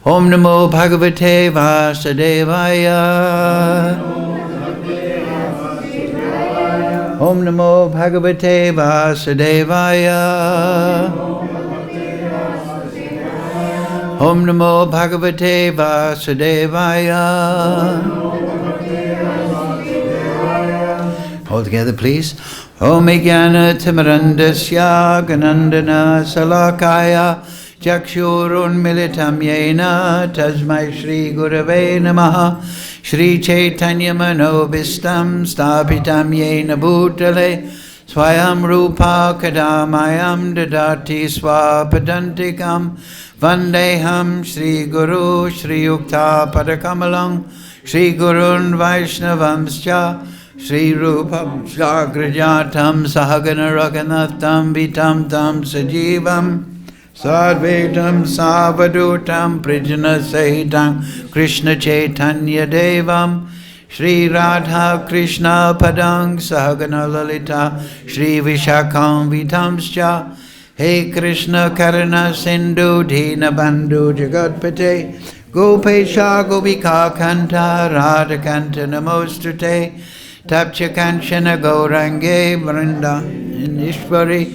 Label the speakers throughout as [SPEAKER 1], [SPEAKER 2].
[SPEAKER 1] Om Namo Bhagavate Vasudevaya. Om Namo Bhagavate Vasudevaya. Om Namo Bhagavate Vasudevaya. All together, please. Om Jnana Timirandasya Ganandana Salakaya Chakshurun Militam Yena Tasmai Shri Gurave Namaha Shri Chaitanya Manobhistam Stapitam Yena Bhutale Swayam Rupa Kadamayam Dadati Swapadantikam Vandeham Shri Guru Shri Yukta Padakamalam Shri Gurun Vaishnavamscha Shri Rupam Sagrajatam Sahagana Raghunattam Vitam Tam Sajivam Sarvetam Savadutam Prijana Sahitam Krishna Chaitanya Devam Shri Radha Krishna Padang Sahagana Lalita Shri Vishakam Vitamscha He Krishna Karana Sindhu Dina Bandhu Jagatpate Gopesha Gopika Kanta Radha Kanta Namostute Tapcha Kanchana Gaurange Vrinda Ishvari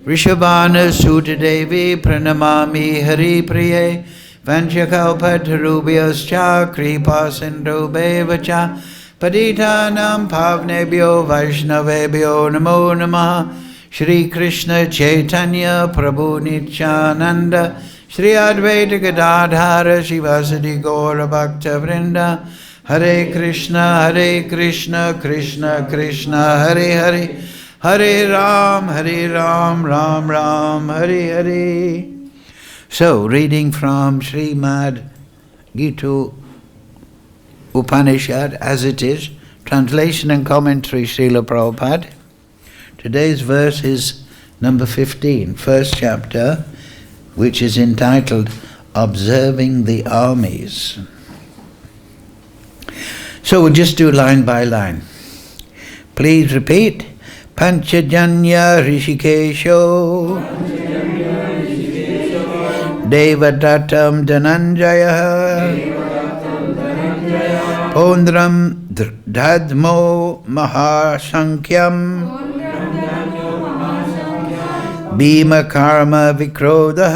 [SPEAKER 1] Rishabhana Sutta Devi Pranamami Hari Priye Vanchakalpatarubhyascha Kripa Sindhu Bevacha Patitanam Pavnebhyo Vaishnavebhyo Namo Namaha Shri Krishna Chaitanya Prabhu Nityananda Shri Advaita Gadadhara Shivasadi Gaura Bhakta Vrinda Hare Krishna, Krishna Krishna, Hare Hare, Hare Ram, Ram Ram, Hare Hare. So, reading from Srimad Gita Upanishad as it is, translation and commentary Srila Prabhupada. Today's verse is number 15, first chapter, which is entitled Observing the Armies. So we'll just do line by line. Please repeat. Pāñcajanya hṛṣīkeśo devadattam dhanam-jayaḥ pauṇḍram dadhmau mahā-śaṅkhaṁ bhīma-karmā vṛkodaraḥ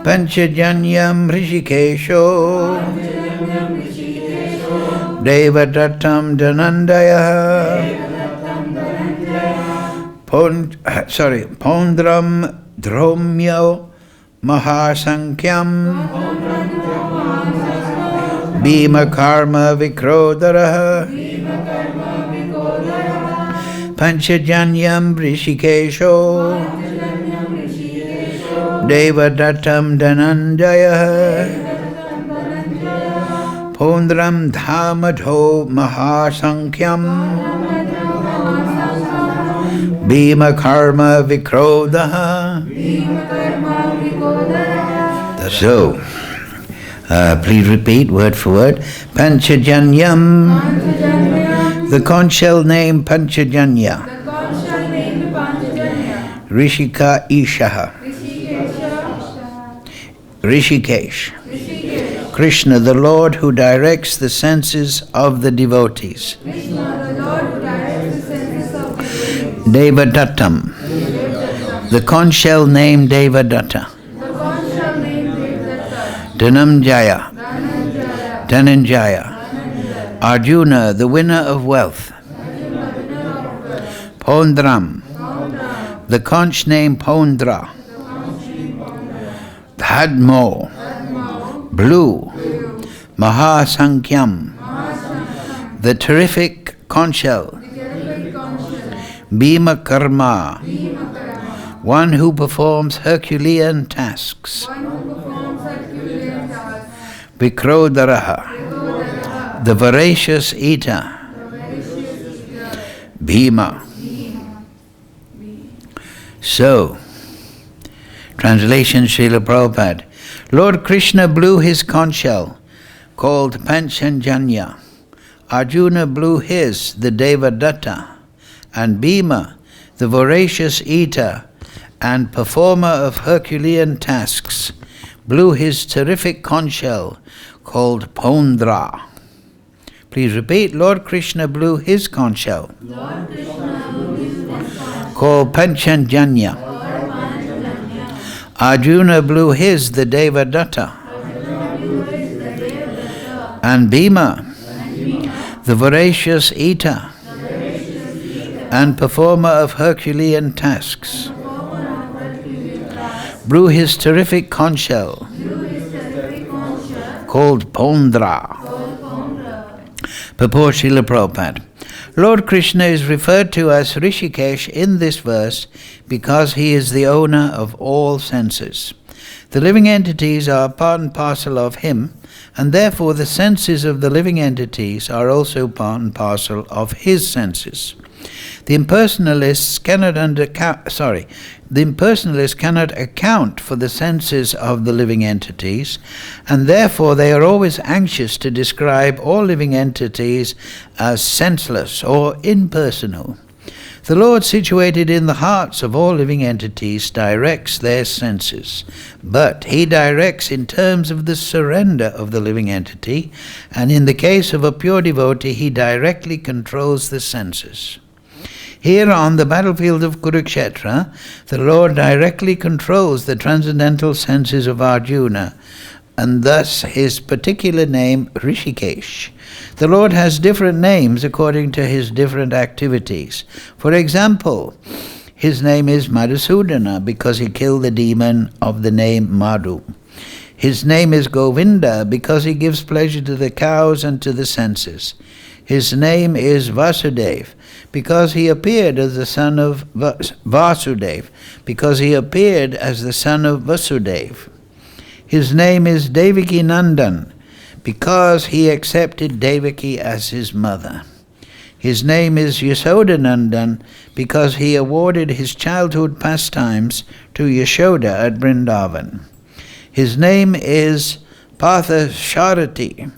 [SPEAKER 1] pāñcajanyam hṛṣīkeśo devadattam dhanam-jayaḥ pauṇḍram dromyo mahā-śaṅkhaṁ bhīma-karmā vṛkodaraḥ pāñcajanyam hṛṣīkeśo devadattam dhanam-jayaḥ pauṇḍram dhāmadho mahā-śaṅkhaṁ bhīma-karmā vṛkodaraḥ. So, please repeat word for word. Pāñcajanyam, the conchshell name Pāñcajanya. Hṛṣīka-īśaḥ, Hṛṣīkeśa. Kṛṣṇa, the Lord who directs the senses of the devotees. Devadattam, the conchshell named Devadatta. Dhanañjaya, Dhanañjaya. Arjuna, the winner of wealth. Pauṇḍram, the conch named Pauṇḍra. Dadhmau, blue. mahā-śaṅkhaṁ, the terrific conchshell. Bhīma-karmā, one who performs herculean tasks. vṛkodaraḥ, the voracious eater. Bhīma. So, translation Srila Prabhupada. Lord Kṛṣṇa blew his conchshell, called Pāñcajanya. Arjuna blew his, the Devadatta. And Bhīma, the voracious eater and performer of herculean tasks, blew his terrific conch shell called Pauṇḍra. Please repeat. Lord Kṛṣṇa blew his conch shell called Pāñcajanya. Arjuna blew his, the Devadatta. And Bhīma, the voracious eater and performer of herculean tasks, blew his terrific conch shell called Pauṇḍra. Purport Srila Prabhupada. Lord Kṛṣṇa is referred to as Hṛṣīkeśa in this verse because he is the owner of all senses. The living entities are part and parcel of him, and therefore the senses of the living entities are also part and parcel of his senses. The impersonalists cannot account for the senses of the living entities, and therefore they are always anxious to describe all living entities as senseless or impersonal. The Lord, situated in the hearts of all living entities, directs their senses, but he directs in terms of the surrender of the living entity, and in the case of a pure devotee, he directly controls the senses. Here on the battlefield of Kurukshetra, the Lord directly controls the transcendental senses of Arjuna, and thus his particular name, Hṛṣīkeśa. The Lord has different names according to his different activities. For example, his name is Madhusudana because he killed the demon of the name Madhu. His name is Govinda because he gives pleasure to the cows and to the senses. His name is Vasudeva because he appeared as the son of Vasudeva, because he appeared as the son of Vasudeva. His name is Devaki Nandan because he accepted Devaki as his mother. His name is Yashodanandan because he awarded his childhood pastimes to Yashoda at Vrindavan. His name is Parthasarathi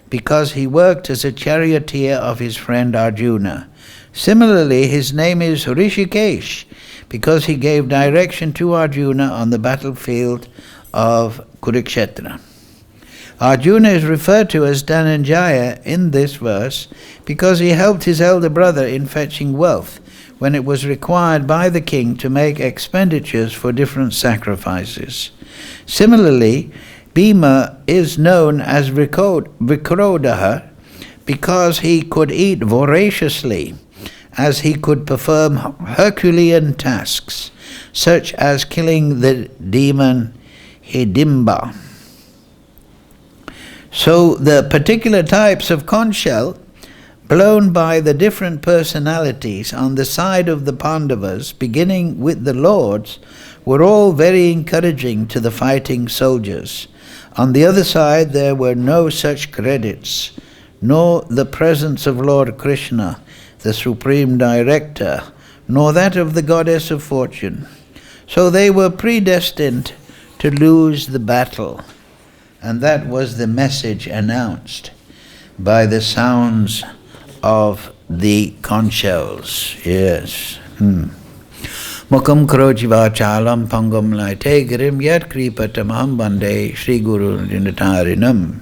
[SPEAKER 1] because he worked as a charioteer of his friend Arjuna. Similarly, his name is Hṛṣīkeśa because he gave direction to Arjuna on the battlefield of Kurukshetra. Arjuna is referred to as Dhanañjaya in this verse because he helped his elder brother in fetching wealth when it was required by the king to make expenditures for different sacrifices. Similarly, Bhīma is known as vṛkodaraḥ because he could eat voraciously, as he could perform herculean tasks, such as killing the demon Hidimba. So the particular types of conchshell blown by the different personalities on the side of the Pandavas, beginning with the lords, were all very encouraging to the fighting soldiers. On the other side there were no such credits, nor the presence of Lord Kṛṣṇa, the Supreme Director, nor that of the Goddess of Fortune. So they were predestined to lose the battle. And that was the message announced by the sounds of the conch shells. Yes. Mukam karochi vachalam pangam laite girim yat kripatamaham bande Sri Guru Dinatarinam.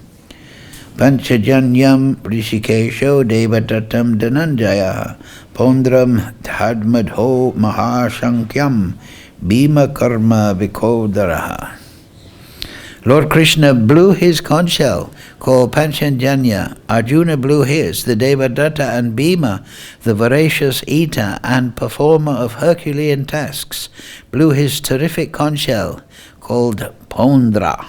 [SPEAKER 1] Pāñcajanyam hṛṣīkeśo devadattaṁ dhanam-jayaḥ pauṇḍram dadhmau mahā-śaṅkhaṁ bhīma-karmā vṛkodaraḥ. Lord Kṛṣṇa blew his conch shell called Pāñcajanya. Arjuna blew his, the Devadatta, and Bhīma, the voracious eater and performer of herculean tasks, blew his terrific conch shell called Pauṇḍra.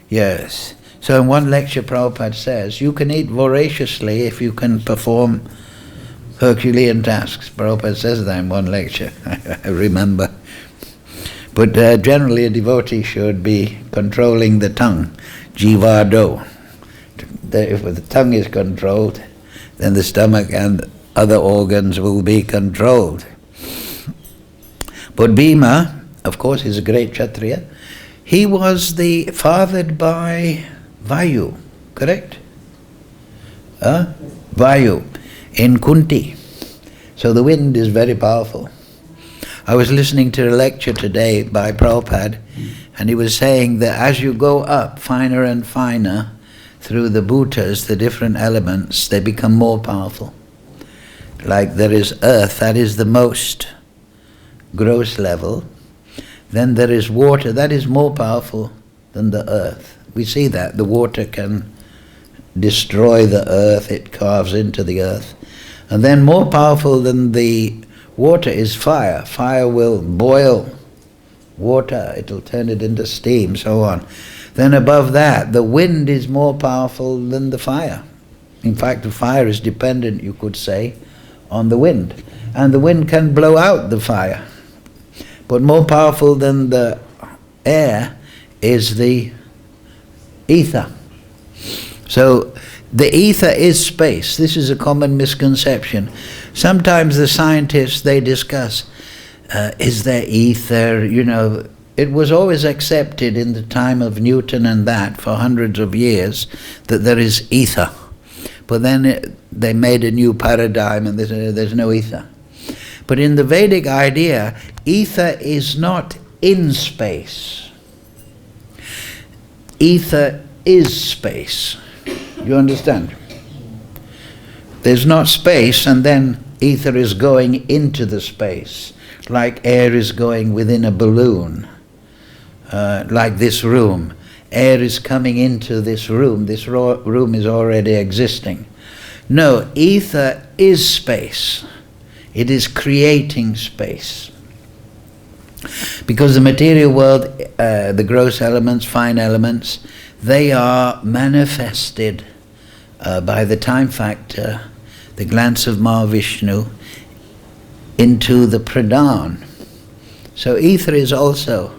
[SPEAKER 1] Yes. So in one lecture Prabhupada says, you can eat voraciously if you can perform herculean tasks. Prabhupada says that in one lecture, I remember. But generally a devotee should be controlling the tongue, jivado. If the tongue is controlled, then the stomach and other organs will be controlled. But Bhīma, of course, is a great Kshatriya. He was fathered by Vayu, correct? Vayu in Kunti. So the wind is very powerful. I was listening to a lecture today by Prabhupada, And he was saying that as you go up finer and finer through the bhutas, the different elements, they become more powerful. Like there is earth, that is the most gross level. Then there is water, that is more powerful than the earth. We see that. The water can destroy the earth, it carves into the earth. And then more powerful than the water is fire. Fire will boil water, it will turn it into steam, so on. Then above that, the wind is more powerful than the fire. In fact, the fire is dependent, you could say, on the wind. And the wind can blow out the fire. But more powerful than the air is the ether. So the ether is space. This is a common misconception. Sometimes the scientists, they discuss, is there ether? You know, it was always accepted in the time of Newton and that for hundreds of years that there is ether. But then they made a new paradigm and there's no ether. But in the Vedic idea, ether is not in space. Ether is space. You understand? There's not space and then ether is going into the space, like air is going within a balloon, like this room. Air is coming into this room. This room is already existing. No, ether is space. It is creating space. Because the material world, the gross elements, fine elements, they are manifested by the time factor, the glance of Mahavishnu, into the pradhan. So ether is also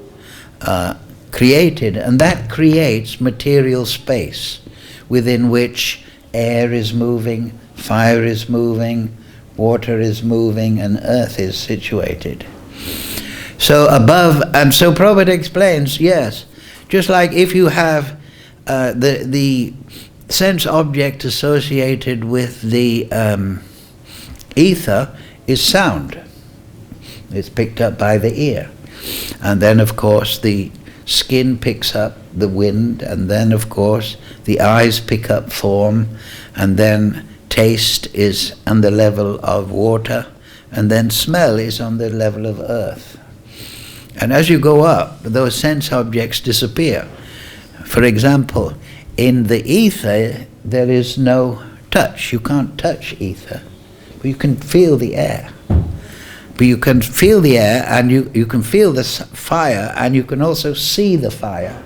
[SPEAKER 1] created, and that creates material space within which air is moving, fire is moving, water is moving, and earth is situated. So above, and so Prabhupada explains, yes, just like if you have the sense object associated with the ether is sound. It's picked up by the ear. And then of course the skin picks up the wind, and then of course the eyes pick up form, and then taste is on the level of water, and then smell is on the level of earth. And as you go up, those sense objects disappear. For example, in the ether, there is no touch. You can't touch ether, but you can feel the air. But you can feel the air, and you can feel the fire, and you can also see the fire.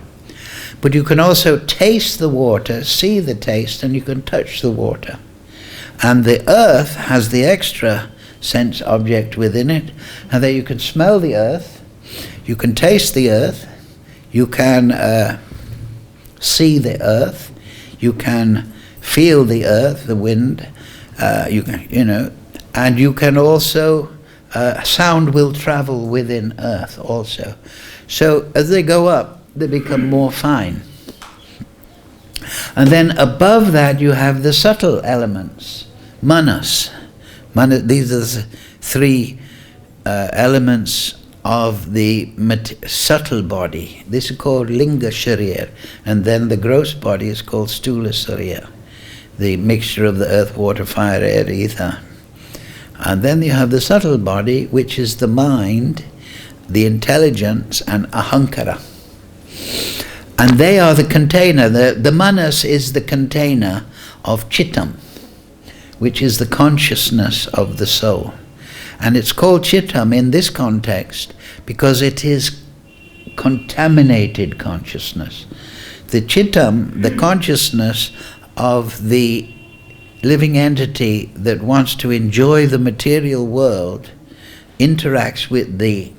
[SPEAKER 1] But you can also taste the water, see the taste, and you can touch the water. And the earth has the extra sense object within it, and that you can smell the earth, you can taste the earth, you can see the earth, you can feel the earth, the wind, you can, and you can also, sound will travel within earth also. So as they go up, they become more fine. And then above that you have the subtle elements, manas. These are the three elements of the subtle body. This is called linga sharir, and then the gross body is called stula sharir, the mixture of the earth, water, fire, air, ether. And then you have the subtle body, which is the mind, the intelligence, and ahankara. And they are the container. The manas is the container of chittam, which is the consciousness of the soul. And it's called chittam in this context because it is contaminated consciousness. The chittam, the consciousness of the living entity that wants to enjoy the material world, interacts with the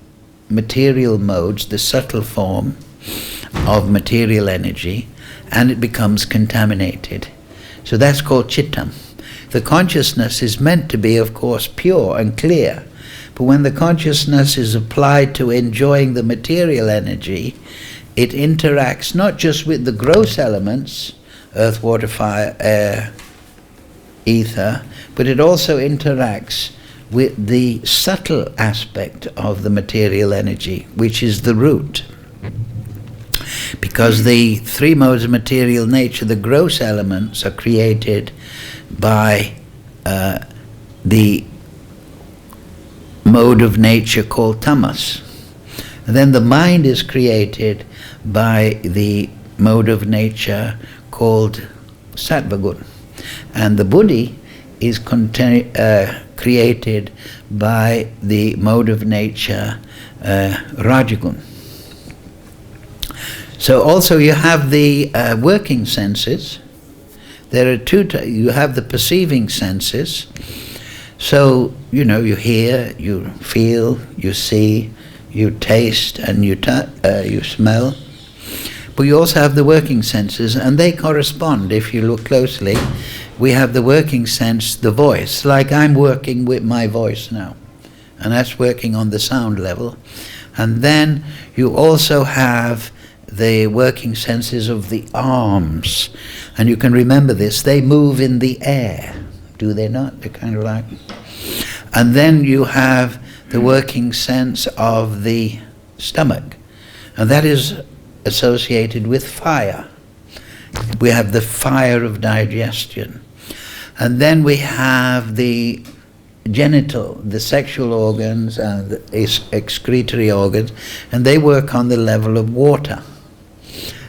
[SPEAKER 1] material modes, the subtle form of material energy, and it becomes contaminated. So that's called chittam. The consciousness is meant to be, of course, pure and clear, but when the consciousness is applied to enjoying the material energy, it interacts not just with the gross elements, earth, water, fire, air, ether, but it also interacts with the subtle aspect of the material energy, which is the root. because the three modes of material nature, the gross elements, are created by the mode of nature called tamas. And then the mind is created by the mode of nature called sattva-gun. And the buddhi is created by the mode of nature rajagun. So also you have the working senses. There are two. You have the perceiving senses. So, you know, you hear, you feel, you see, you taste, and you smell. But you also have the working senses, and they correspond. If you look closely, we have the working sense, the voice, like I'm working with my voice now, and that's working on the sound level. And then you also have the working senses of the arms, and you can remember this, they move in the air, do they not? They're kind of like... And then you have the working sense of the stomach, and that is associated with fire. We have the fire of digestion. And then we have the genital, the sexual organs and the excretory organs, and they work on the level of water.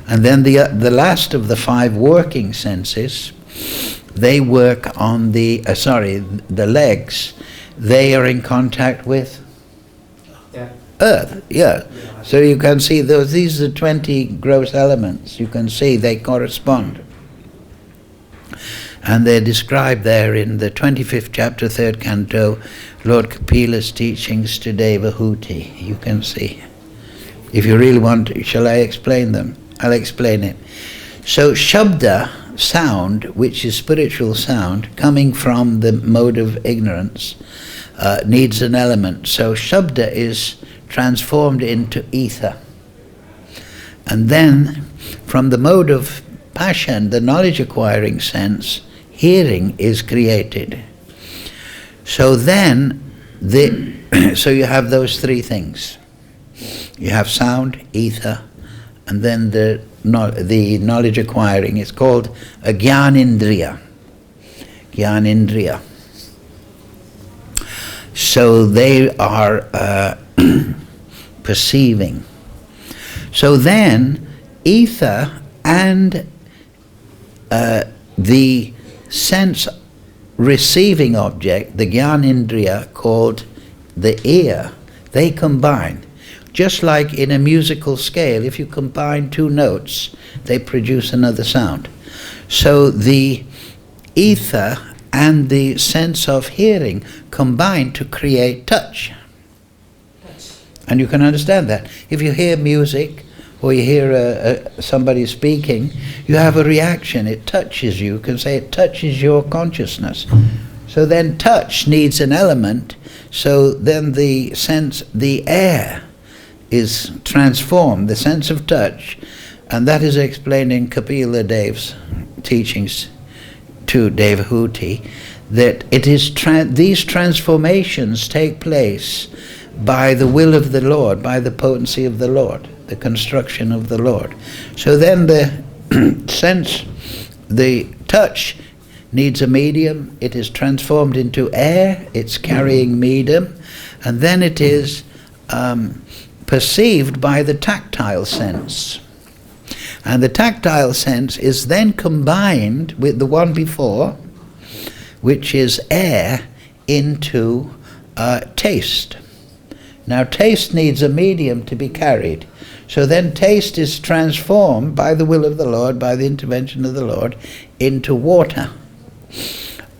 [SPEAKER 1] And then the last of the five working senses, they work on the legs. They are in contact with earth, yeah. So you can see these are 20 gross elements. You can see they correspond. And they're described there in the 25th chapter, 3rd canto, Lord Kapila's teachings to Devahuti. You can see. If you really want to, shall I explain them? I'll explain it. So Shabda, sound, which is spiritual sound, coming from the mode of ignorance, needs an element. So Shabda is transformed into ether. And then, from the mode of passion, the knowledge-acquiring sense, hearing is created. So then, so you have those three things. You have sound, ether, and then the knowledge acquiring is called a jnanindriya. Jnanindriya. So they are perceiving. So then, ether and the sense receiving object, the jnanindriya called the ear, they combine. Just like in a musical scale, if you combine two notes, they produce another sound. So the ether and the sense of hearing combine to create touch. And you can understand that. If you hear music, or you hear somebody speaking, you have a reaction, it touches you. You can say it touches your consciousness. So then touch needs an element, so then the sense, the air, is transformed, the sense of touch, and that is explained in Kapila Dev's teachings to Devahuti, that it is these transformations take place by the will of the Lord, by the potency of the Lord, the construction of the Lord. So then the sense, the touch needs a medium, it is transformed into air, it's carrying medium, and then it is perceived by the tactile sense. And the tactile sense is then combined with the one before, which is air, into taste. Now taste needs a medium to be carried. So then taste is transformed by the will of the Lord, by the intervention of the Lord, into water.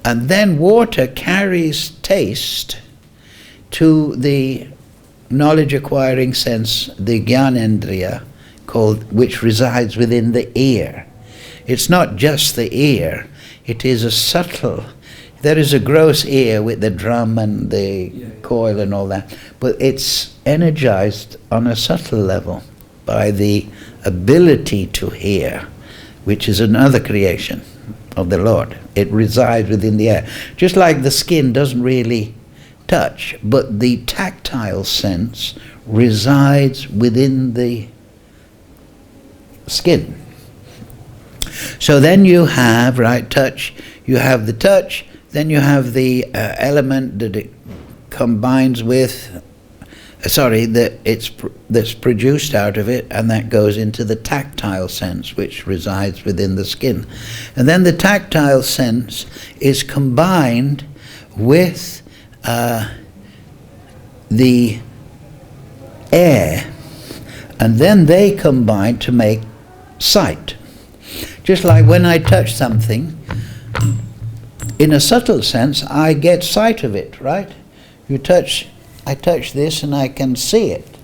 [SPEAKER 1] And then water carries taste to the knowledge-acquiring sense, the jnanendriya, which resides within the ear. It's not just the ear, it is a subtle, there is a gross ear with the drum and the coil and all that, but it's energized on a subtle level by the ability to hear, which is another creation of the Lord. It resides within the air. Just like the skin doesn't really touch, but the tactile sense resides within the skin. So then you have, right, touch, you have the touch, then you have the element that it combines with, that's produced out of it, and that goes into the tactile sense, which resides within the skin. And then the tactile sense is combined with the air, and then they combine to make sight. Just like when I touch something, in a subtle sense, I get sight of it, right? I touch this and I can see it.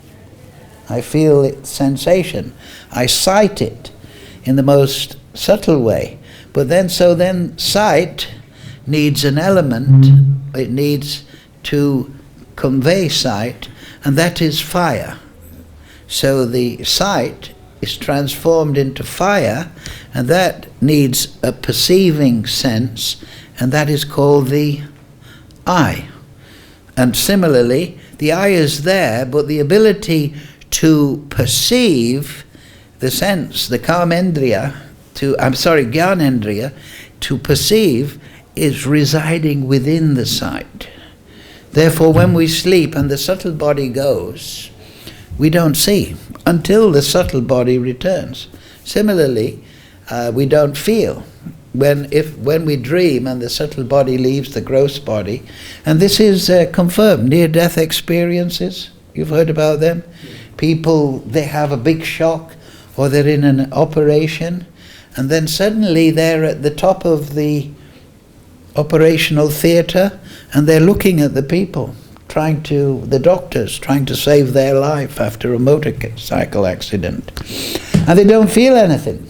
[SPEAKER 1] I feel its sensation. I sight it in the most subtle way. But then sight needs an element. It needs to convey sight, and that is fire. So the sight is transformed into fire, and that needs a perceiving sense, and that is called the eye. And similarly, the eye is there, but the ability to perceive the sense, the gyanendriya, to perceive is residing within the sight. Therefore, when we sleep and the subtle body goes, we don't see until the subtle body returns. Similarly, we don't feel when we dream and the subtle body leaves the gross body. And this is confirmed. Near-death experiences, you've heard about them? People, they have a big shock, or they're in an operation, and then suddenly they're at the top of the operational theatre, and they're looking at the people, the doctors trying to save their life after a motorcycle accident. And they don't feel anything,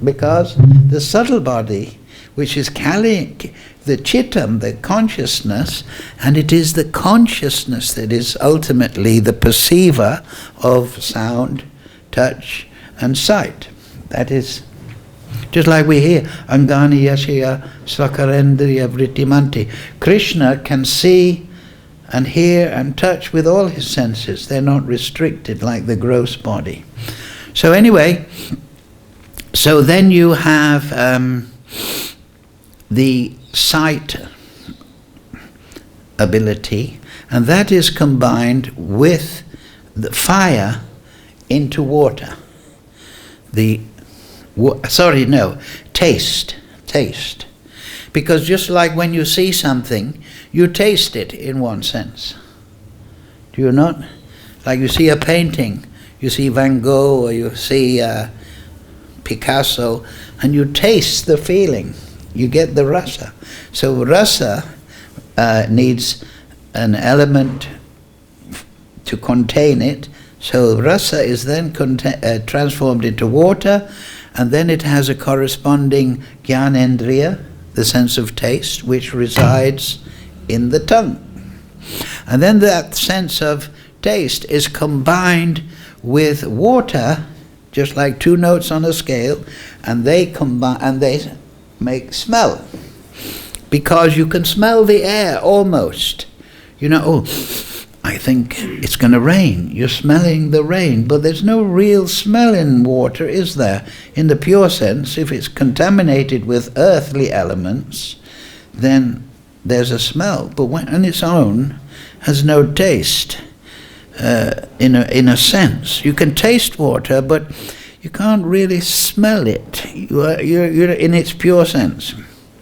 [SPEAKER 1] because the subtle body, which is carrying the chittam, the consciousness, and it is the consciousness that is ultimately the perceiver of sound, touch, and sight. That is just like we hear, Angani Yashya Sakarendriya Vrittimanti. Kṛṣṇa can see and hear and touch with all his senses. They're not restricted like the gross body. So anyway, so then you have the sight ability, and that is combined with the fire into water. Taste. Because just like when you see something, you taste it in one sense. Do you not? Like you see a painting, you see Van Gogh or you see Picasso, and you taste the feeling. You get the rasa. So rasa needs an element to contain it. So rasa is then transformed into water, and then it has a corresponding gyanendriya, the sense of taste, which resides in the tongue. And then that sense of taste is combined with water, just like two notes on a scale, and they combine and they make smell. Because you can smell the air almost. You know, oh, I think it's going to rain. You're smelling the rain, but there's no real smell in water, is there? In the pure sense, if it's contaminated with earthly elements, then there's a smell. But when on its own, has no taste. In a sense, you can taste water, but you can't really smell it. You're in its pure sense,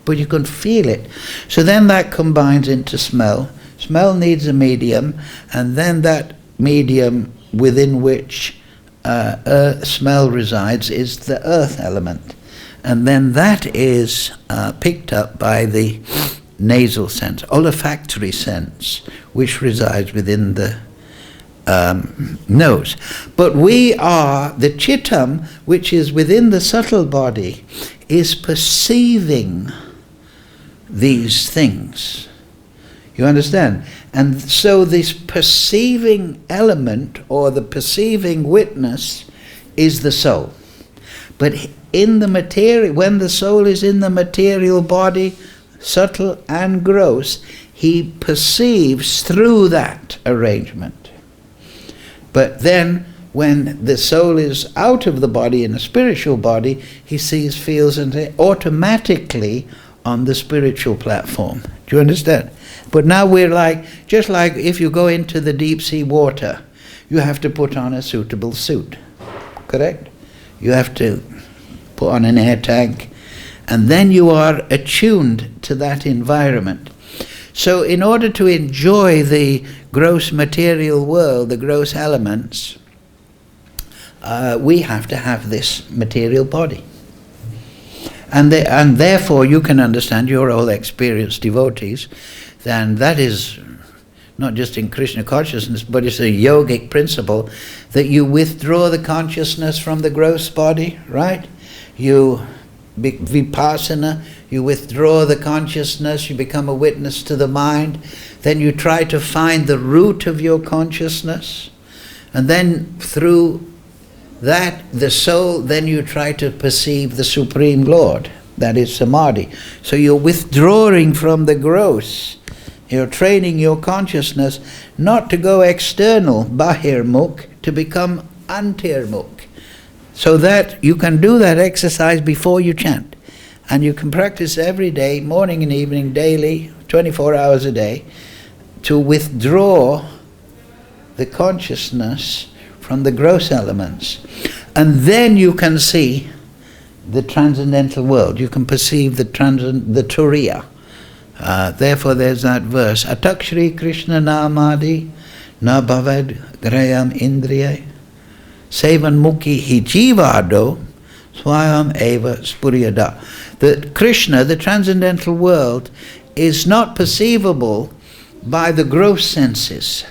[SPEAKER 1] but you can feel it. So then that combines into smell. Smell needs a medium, and then that medium within which smell resides is the earth element. And then that is picked up by the nasal sense, olfactory sense, which resides within the nose. But we are, the chittam, which is within the subtle body, is perceiving these things. You understand? And so this perceiving element, or the perceiving witness, is the soul. But in the material, when the soul is in the material body, subtle and gross, he perceives through that arrangement. But then when the soul is out of the body in a spiritual body, he sees, feels, and automatically on the spiritual platform. Do you understand? But now we're just like if you go into the deep sea water, you have to put on a suitable suit. Correct? You have to put on an air tank, and then you are attuned to that environment. So in order to enjoy the gross material world, the gross elements, we have to have this material body. And therefore you can understand, you're all experienced devotees, then that is not just in Krishna consciousness, but it's a yogic principle that you withdraw the consciousness from the gross body, right? You vipassana, you withdraw the consciousness, you become a witness to the mind, then you try to find the root of your consciousness, and then through that, the soul, then you try to perceive the Supreme Lord, that is samadhi. So you're withdrawing from the gross. You're training your consciousness not to go external, bahirmukh, to become antirmukh. So that you can do that exercise before you chant. And you can practice every day, morning and evening, daily, 24 hours a day, to withdraw the consciousness from the gross elements. And then you can see the transcendental world. You can perceive the turiya. Therefore there's that verse, Atakshri Krishna namadi na bhavad grayam indriya sevan mukhi hi jivado swayam eva spuryada. That Krishna, the transcendental world, is not perceivable by the gross senses.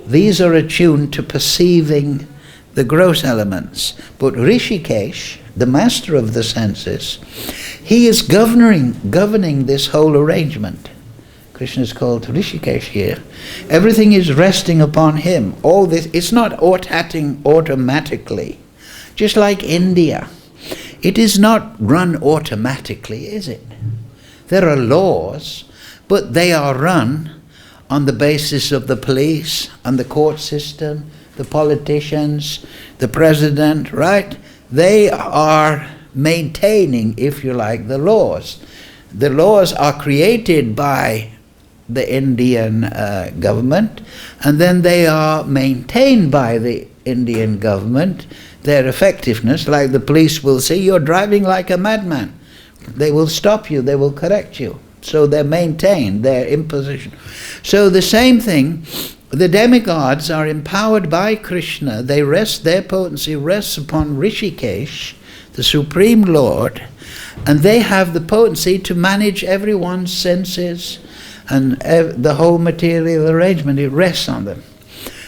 [SPEAKER 1] These are attuned to perceiving the gross elements. But Hṛṣīkeśa, the master of the senses, he is governing this whole arrangement. Krishna is called Hṛṣīkeśa here. Everything is resting upon him. All this, it's not acting automatically. Just like India. It is not run automatically, is it? There are laws, but they are run on the basis of the police, and the court system, the politicians, the president, right? They are maintaining, if you like, the laws. The laws are created by the Indian government, and then they are maintained by the Indian government, their effectiveness, like the police will say, you're driving like a madman. They will stop you, they will correct you. So they're maintained, their imposition. So the same thing, the demigods are empowered by Krishna. They rest, their potency rests upon Hṛṣīkeśa, the Supreme Lord, and they have the potency to manage everyone's senses and the whole material arrangement. It rests on them.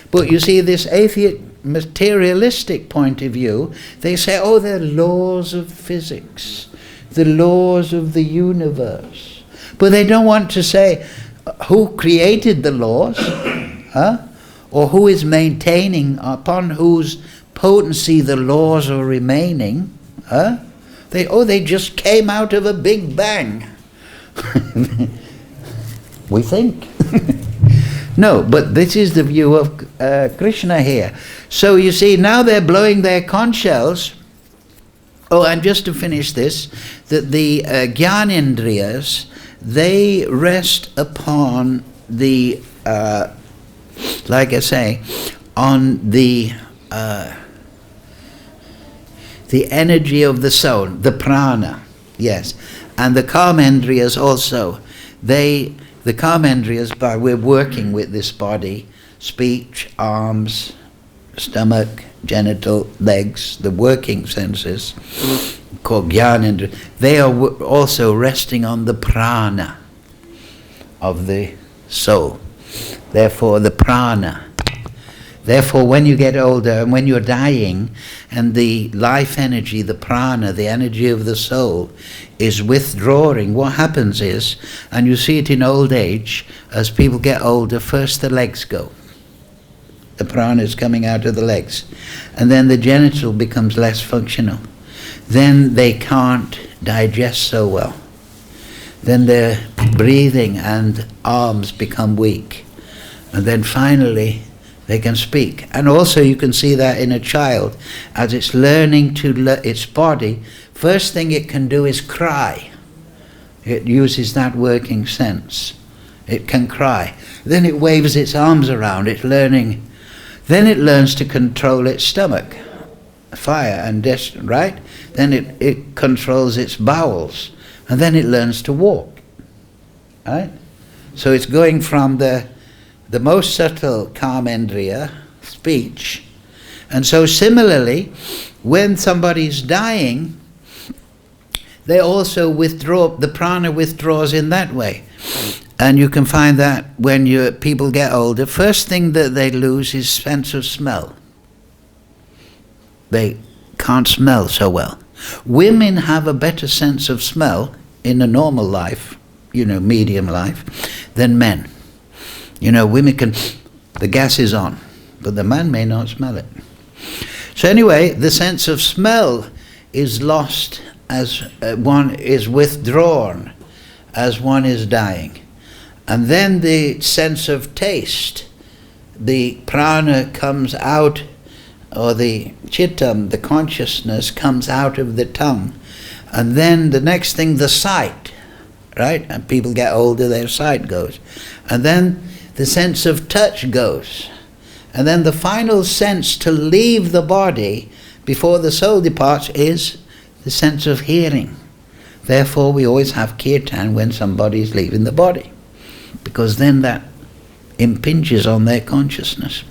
[SPEAKER 1] But you see, this atheist, materialistic point of view, they say, oh, they're laws of physics, the laws of the universe. But they don't want to say who created the laws, or who is maintaining, upon whose potency the laws are remaining. They just came out of a big bang. We think. No, but this is the view of Kṛṣṇa here. So you see, now they're blowing their conch shells. Oh, and just to finish this, that the Jnanendriyas, they rest upon the, like I say, on the energy of the soul, the prana, yes. And the Karmendriyas also, the Karmendriyas, by we're working with this body, speech, arms, stomach, genital, legs, the working senses, called Jnanendriya, they are also resting on the prana of the soul. Therefore, the prana. Therefore, when you get older and when you're dying, and the life energy, the prana, the energy of the soul, is withdrawing, what happens is, and you see it in old age, as people get older, first the legs go. The prana is coming out of the legs. And then the genital becomes less functional. Then they can't digest so well. Then their breathing and arms become weak. And then finally, They can speak. And also you can see that in a child, as it's learning its body, first thing it can do is cry. It uses that working sense. It can cry. Then it waves its arms around, it's learning. Then it learns to control its stomach, fire and destiny, right? Then it controls its bowels. And then it learns to walk, right? So it's going from the most subtle karmendriya, speech. And so similarly, when somebody's dying, they also withdraw, the prana withdraws in that way. And you can find that when people get older, first thing that they lose is sense of smell. They can't smell so well. Women have a better sense of smell in a normal life, medium life, than men. Women can, the gas is on, but the man may not smell it. So anyway, the sense of smell is lost as one is withdrawn, as one is dying. And then the sense of taste, the prana comes out, or the chittam, the consciousness, comes out of the tongue. And then the next thing, the sight, right? And people get older, their sight goes. And then the sense of touch goes. And then the final sense to leave the body before the soul departs is the sense of hearing. Therefore we always have kirtan when somebody is leaving the body, because then that impinges on their consciousness.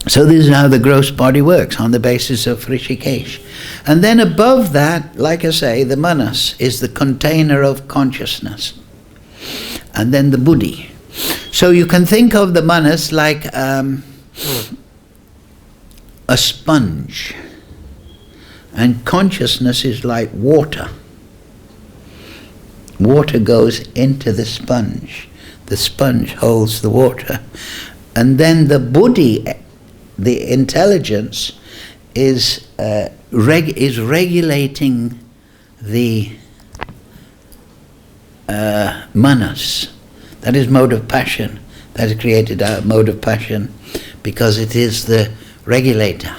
[SPEAKER 1] So this is how the gross body works, on the basis of hṛṣīkeśa. And then above that, like I say, the manas is the container of consciousness. And then the buddhi. So you can think of the manas like a sponge. And consciousness is like water. Water goes into the sponge. The sponge holds the water. And then the buddhi, the intelligence, is regulating the manas. That is mode of passion. That is created out of mode of passion because it is the regulator.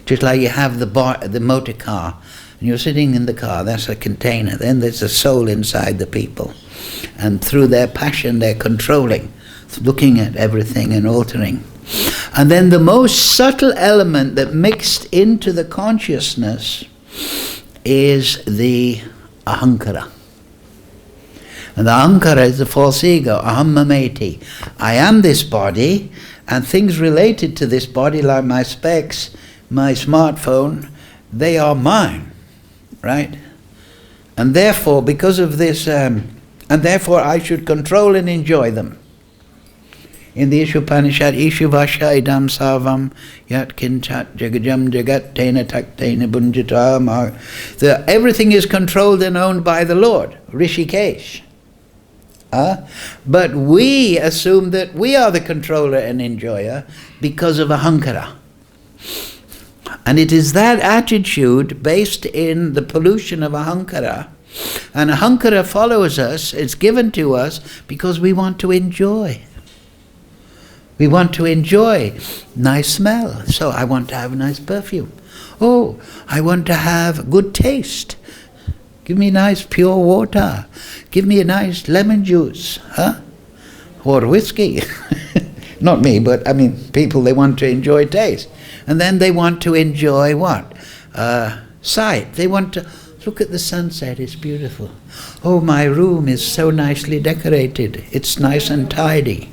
[SPEAKER 1] Just like you have the motor car, and you're sitting in the car, that's a container. Then there's a soul inside the people. And through their passion, they're controlling, looking at everything and altering. And then the most subtle element that mixed into the consciousness is the ahankara. And the ahankara is the false ego, aham mameti. I am this body, and things related to this body, like my specs, my smartphone, they are mine, right? And therefore, because of this, and therefore I should control and enjoy them. In the Ishupanishad, Ishu Vasha idam sarvam yat kinchat jagajam jagat tena taktena bunjatam. Everything is controlled and owned by the Lord, Hṛṣīkeśa. But we assume that we are the controller and enjoyer because of ahankara. And it is that attitude based in the pollution of ahankara. And ahankara follows us, it's given to us because we want to enjoy. We want to enjoy nice smell. So I want to have a nice perfume. Oh, I want to have good taste. Give me nice pure water. Give me a nice lemon juice. Or whiskey. Not me, but I mean people, they want to enjoy taste. And then they want to enjoy what? Sight. They want to look at the sunset, it's beautiful. Oh, my room is so nicely decorated. It's nice and tidy.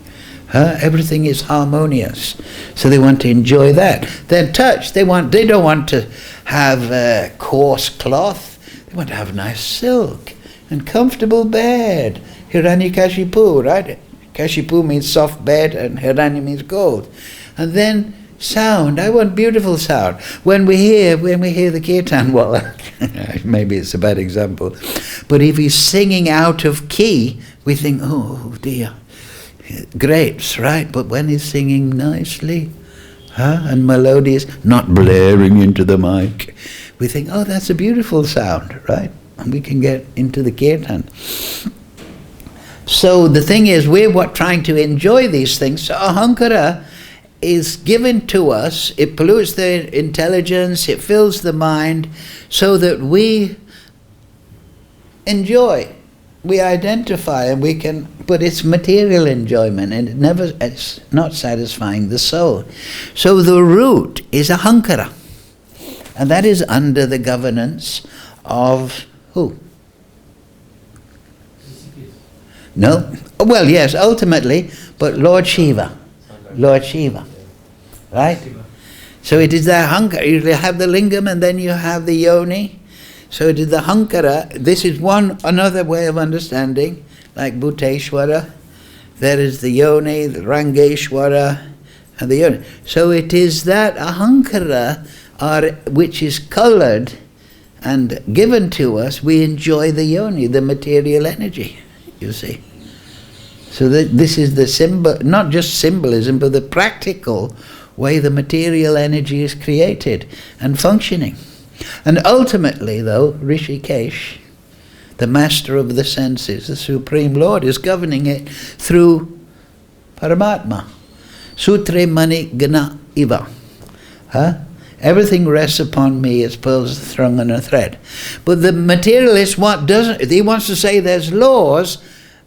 [SPEAKER 1] Everything is harmonious. So they want to enjoy that. Then touch, they don't want to have coarse cloth. They want to have nice silk and comfortable bed. Hiranyakashipu, right? Kashipu means soft bed and Hiranya means gold. And then sound, I want beautiful sound. When we hear the kirtan, well, maybe it's a bad example, but if he's singing out of key, we think, oh dear, grapes, right? But when he's singing nicely, and melodious, not blaring into the mic, we think, oh, that's a beautiful sound, right? And we can get into the kirtan. So the thing is, we're trying to enjoy these things. So ahankara is given to us, it pollutes the intelligence, it fills the mind, so that we enjoy, we identify, and we can, but it's material enjoyment, and it's not satisfying the soul. So the root is ahankara, and that is under the governance of who? No? Well, yes, ultimately, but Lord Shiva. Lord Shiva. Right? So it is the ahankara. You have the lingam and then you have the yoni. So it is the ahankara. This is another way of understanding, like Bhuteshwara. There is the yoni, the Rangeshwara, and the yoni. So it is that ahankara which is colored and given to us. We enjoy the yoni, the material energy, you see. So this is the symbol, not just symbolism, but the practical way the material energy is created and functioning. And ultimately, though, Hṛṣīkeśa, the master of the senses, the Supreme Lord, is governing it through Paramatma. Sutre mani gana iva. Everything rests upon me as pearls strung on a thread. But the materialist he wants to say there's laws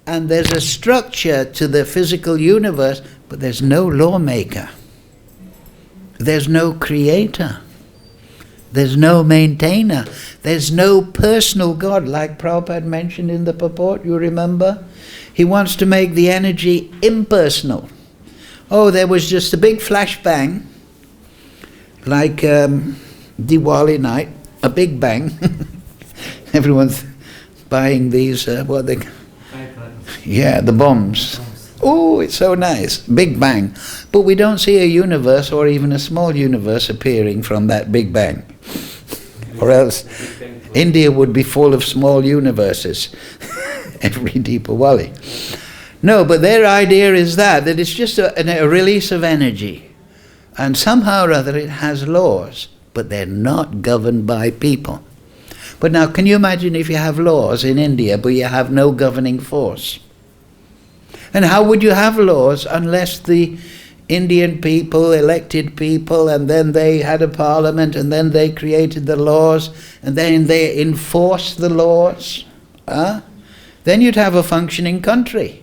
[SPEAKER 1] and there's a structure to the physical universe, but there's no lawmaker. There's no creator. There's no maintainer. There's no personal God, like Prabhupada mentioned in the purport, you remember? He wants to make the energy impersonal. Oh, there was just a big flash bang, like Diwali night, a big bang. Everyone's buying these, the bombs. Oh, it's so nice. Big bang. But we don't see a universe or even a small universe appearing from that big bang. Or else India would be full of small universes every Deepawali. No, but their idea is that it's just a release of energy. And somehow or other it has laws, but they're not governed by people. But now, can you imagine if you have laws in India, but you have no governing force? And how would you have laws unless the Indian people elected people, and then they had a parliament, and then they created the laws, and then they enforced the laws? Then you'd have a functioning country.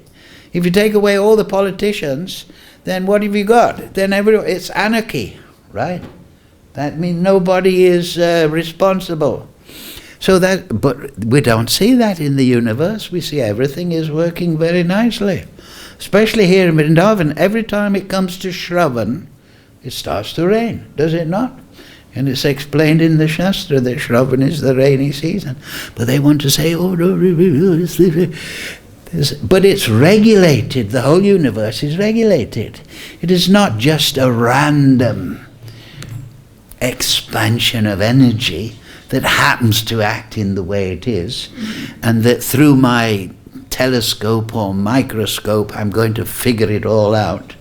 [SPEAKER 1] If you take away all the politicians, then what have you got? Then it's anarchy, right? That means nobody is responsible. But we don't see that in the universe. We see everything is working very nicely. Especially here in Vrindavan, every time it comes to Shravan, it starts to rain, does it not? And it's explained in the Shastra that Shravan is the rainy season. But they want to say, but it's regulated. The whole universe is regulated. It is not just a random expansion of energy that happens to act in the way it is, and that through my telescope or microscope I'm going to figure it all out.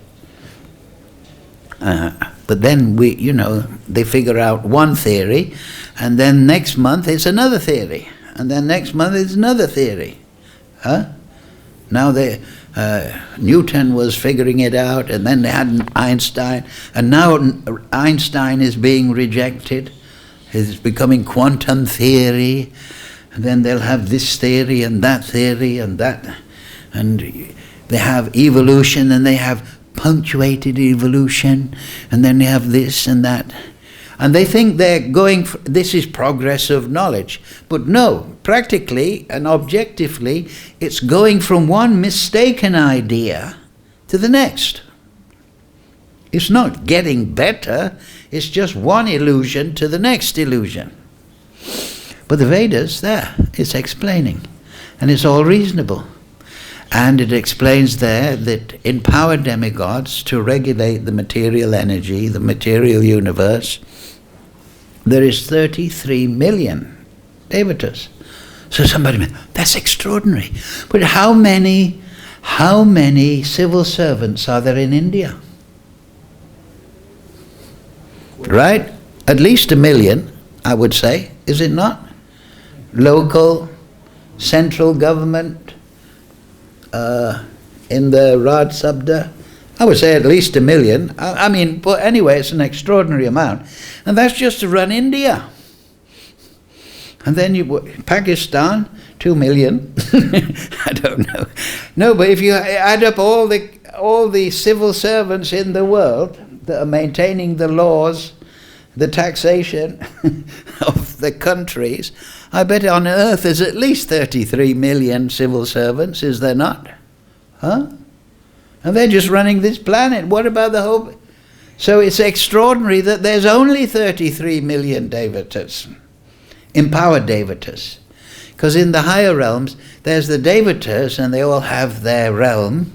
[SPEAKER 1] But then they figure out one theory, and then next month it's another theory, and then next month it's another theory. Now Newton was figuring it out, and then they had Einstein, and now Einstein is being rejected. It's becoming quantum theory, and then they'll have this theory and that theory and that, and they have evolution, and they have punctuated evolution, and then they have this and that, and they think they're this is progress of knowledge. But no, practically and objectively, it's going from one mistaken idea to the next. It's not getting better, it's just one illusion to the next illusion. But the Vedas, it's explaining, and it's all reasonable. And it explains there that empowered demigods to regulate the material energy, the material universe, there is 33 million devatas. So somebody, that's extraordinary. But how many civil servants are there in India? Right? At least 1 million, I would say, is it not? Local, central government, in the Raj Sabda, I would say at least 1 million. I mean, but anyway, it's an extraordinary amount. And that's just to run India. And then Pakistan, 2 million. I don't know. No, but if you add up all the civil servants in the world that are maintaining the laws, the taxation of the countries, I bet on earth there's at least 33 million civil servants, is there not? Huh? And they're just running this planet. What about the whole... So it's extraordinary that there's only 33 million devatas, empowered devatas. Because in the higher realms, there's the devatas, and they all have their realm.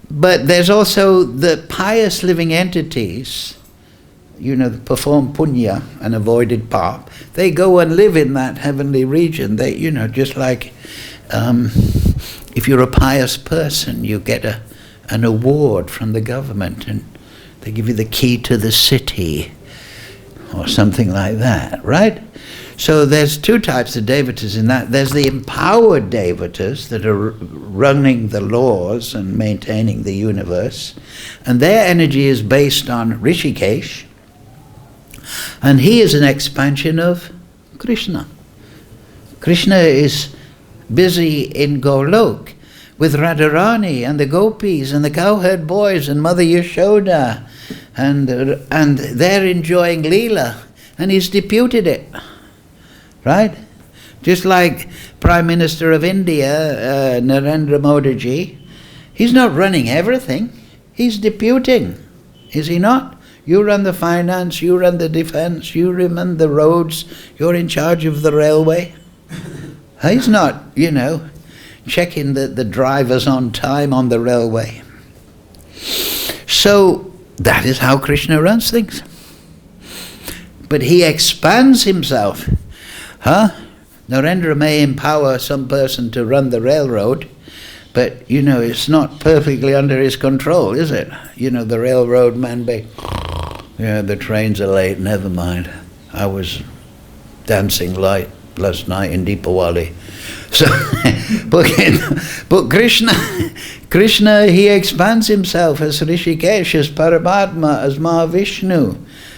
[SPEAKER 1] But there's also the pious living entities, that perform punya and avoided pap. They go and live in that heavenly region. They, just like if you're a pious person, you get an award from the government, and they give you the key to the city, or something like that, right? So there's two types of devatas in that. There's the empowered devatas that are running the laws and maintaining the universe, and their energy is based on Hṛṣīkeśa, and he is an expansion of Kṛṣṇa. Kṛṣṇa is busy in Golok with Radharani and the gopis and the cowherd boys and Mother Yashoda, and they're enjoying Leela, and he's deputed it, right? Just like Prime Minister of India, Narendra Modi ji, he's not running everything, he's deputing, is he not? You run the finance, you run the defense, you run the roads, you're in charge of the railway. He's not, checking the drivers on time on the railway. So that is how Kṛṣṇa runs things. But he expands himself. Narendra may empower some person to run the railroad, but it's not perfectly under his control, is it? The railroad man be, the trains are late, never mind. I was dancing light last night in Deepawali. So, but Kṛṣṇa, he expands himself as Hṛṣīkeśa, as Paramatma, as Mahā-Vishnu,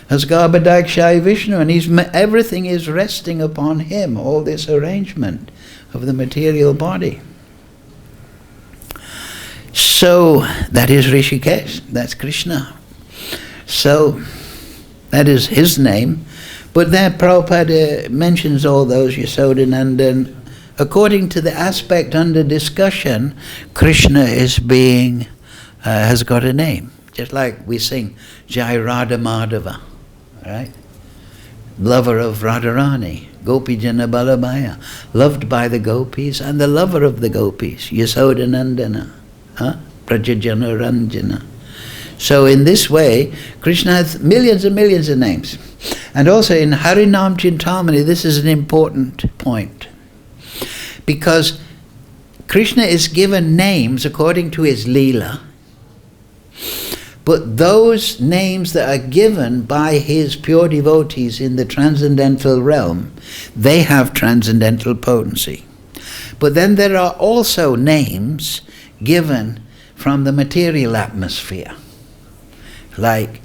[SPEAKER 1] as Garbhodakṣaya Vishnu, and everything is resting upon him, all this arrangement of the material body. So that is Hṛṣīkeśa, that's Kṛṣṇa. So that is his name. But there Prabhupada mentions all those, Yasodhanandan. According to the aspect under discussion, Kṛṣṇa is has got a name. Just like we sing, Jai Radha Madhava, right? Lover of Radharani, Gopi Jana Balabhaya, loved by the gopis and the lover of the gopis, Yasodhanandana, Prajajana Ranjana. So in this way, Kṛṣṇa has millions and millions of names. And also in Harinam Chintamani, this is an important point. Because Kṛṣṇa is given names according to his Leela, but those names that are given by his pure devotees in the transcendental realm, they have transcendental potency. But then there are also names given from the material atmosphere, like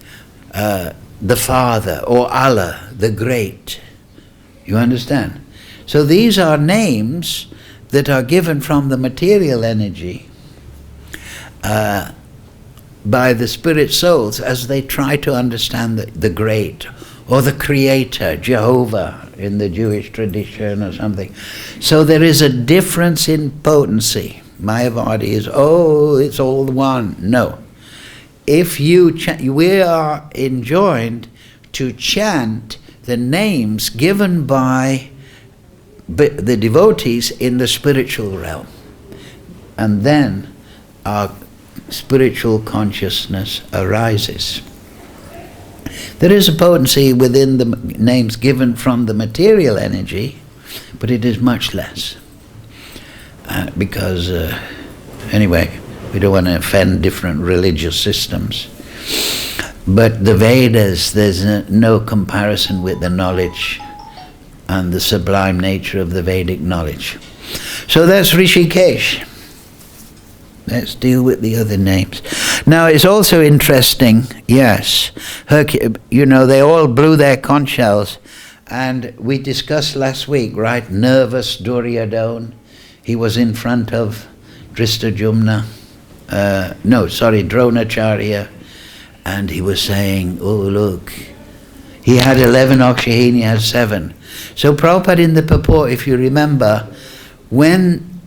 [SPEAKER 1] the Father or Allah, the Great. You understand? So these are names that are given from the material energy by the spirit souls as they try to understand the Great or the Creator, Jehovah in the Jewish tradition or something. So there is a difference in potency. Mayavadi is, it's all one. No. If we are enjoined to chant the names given by the devotees in the spiritual realm, and then our spiritual consciousness arises. There is a potency within the names given from the material energy, but it is much less. Because, anyway, we don't want to offend different religious systems. But the Vedas, there's no comparison with the knowledge and the sublime nature of the Vedic knowledge. So that's Hṛṣīkeśa. Let's deal with the other names. Now it's also interesting, yes, they all blew their conch shells, and we discussed last week, right, nervous Duryodhana, he was in front of Dronacharya, and he was saying, oh look, he had 11 Akshahini, he had 7. So Prabhupada in the purport, if you remember, when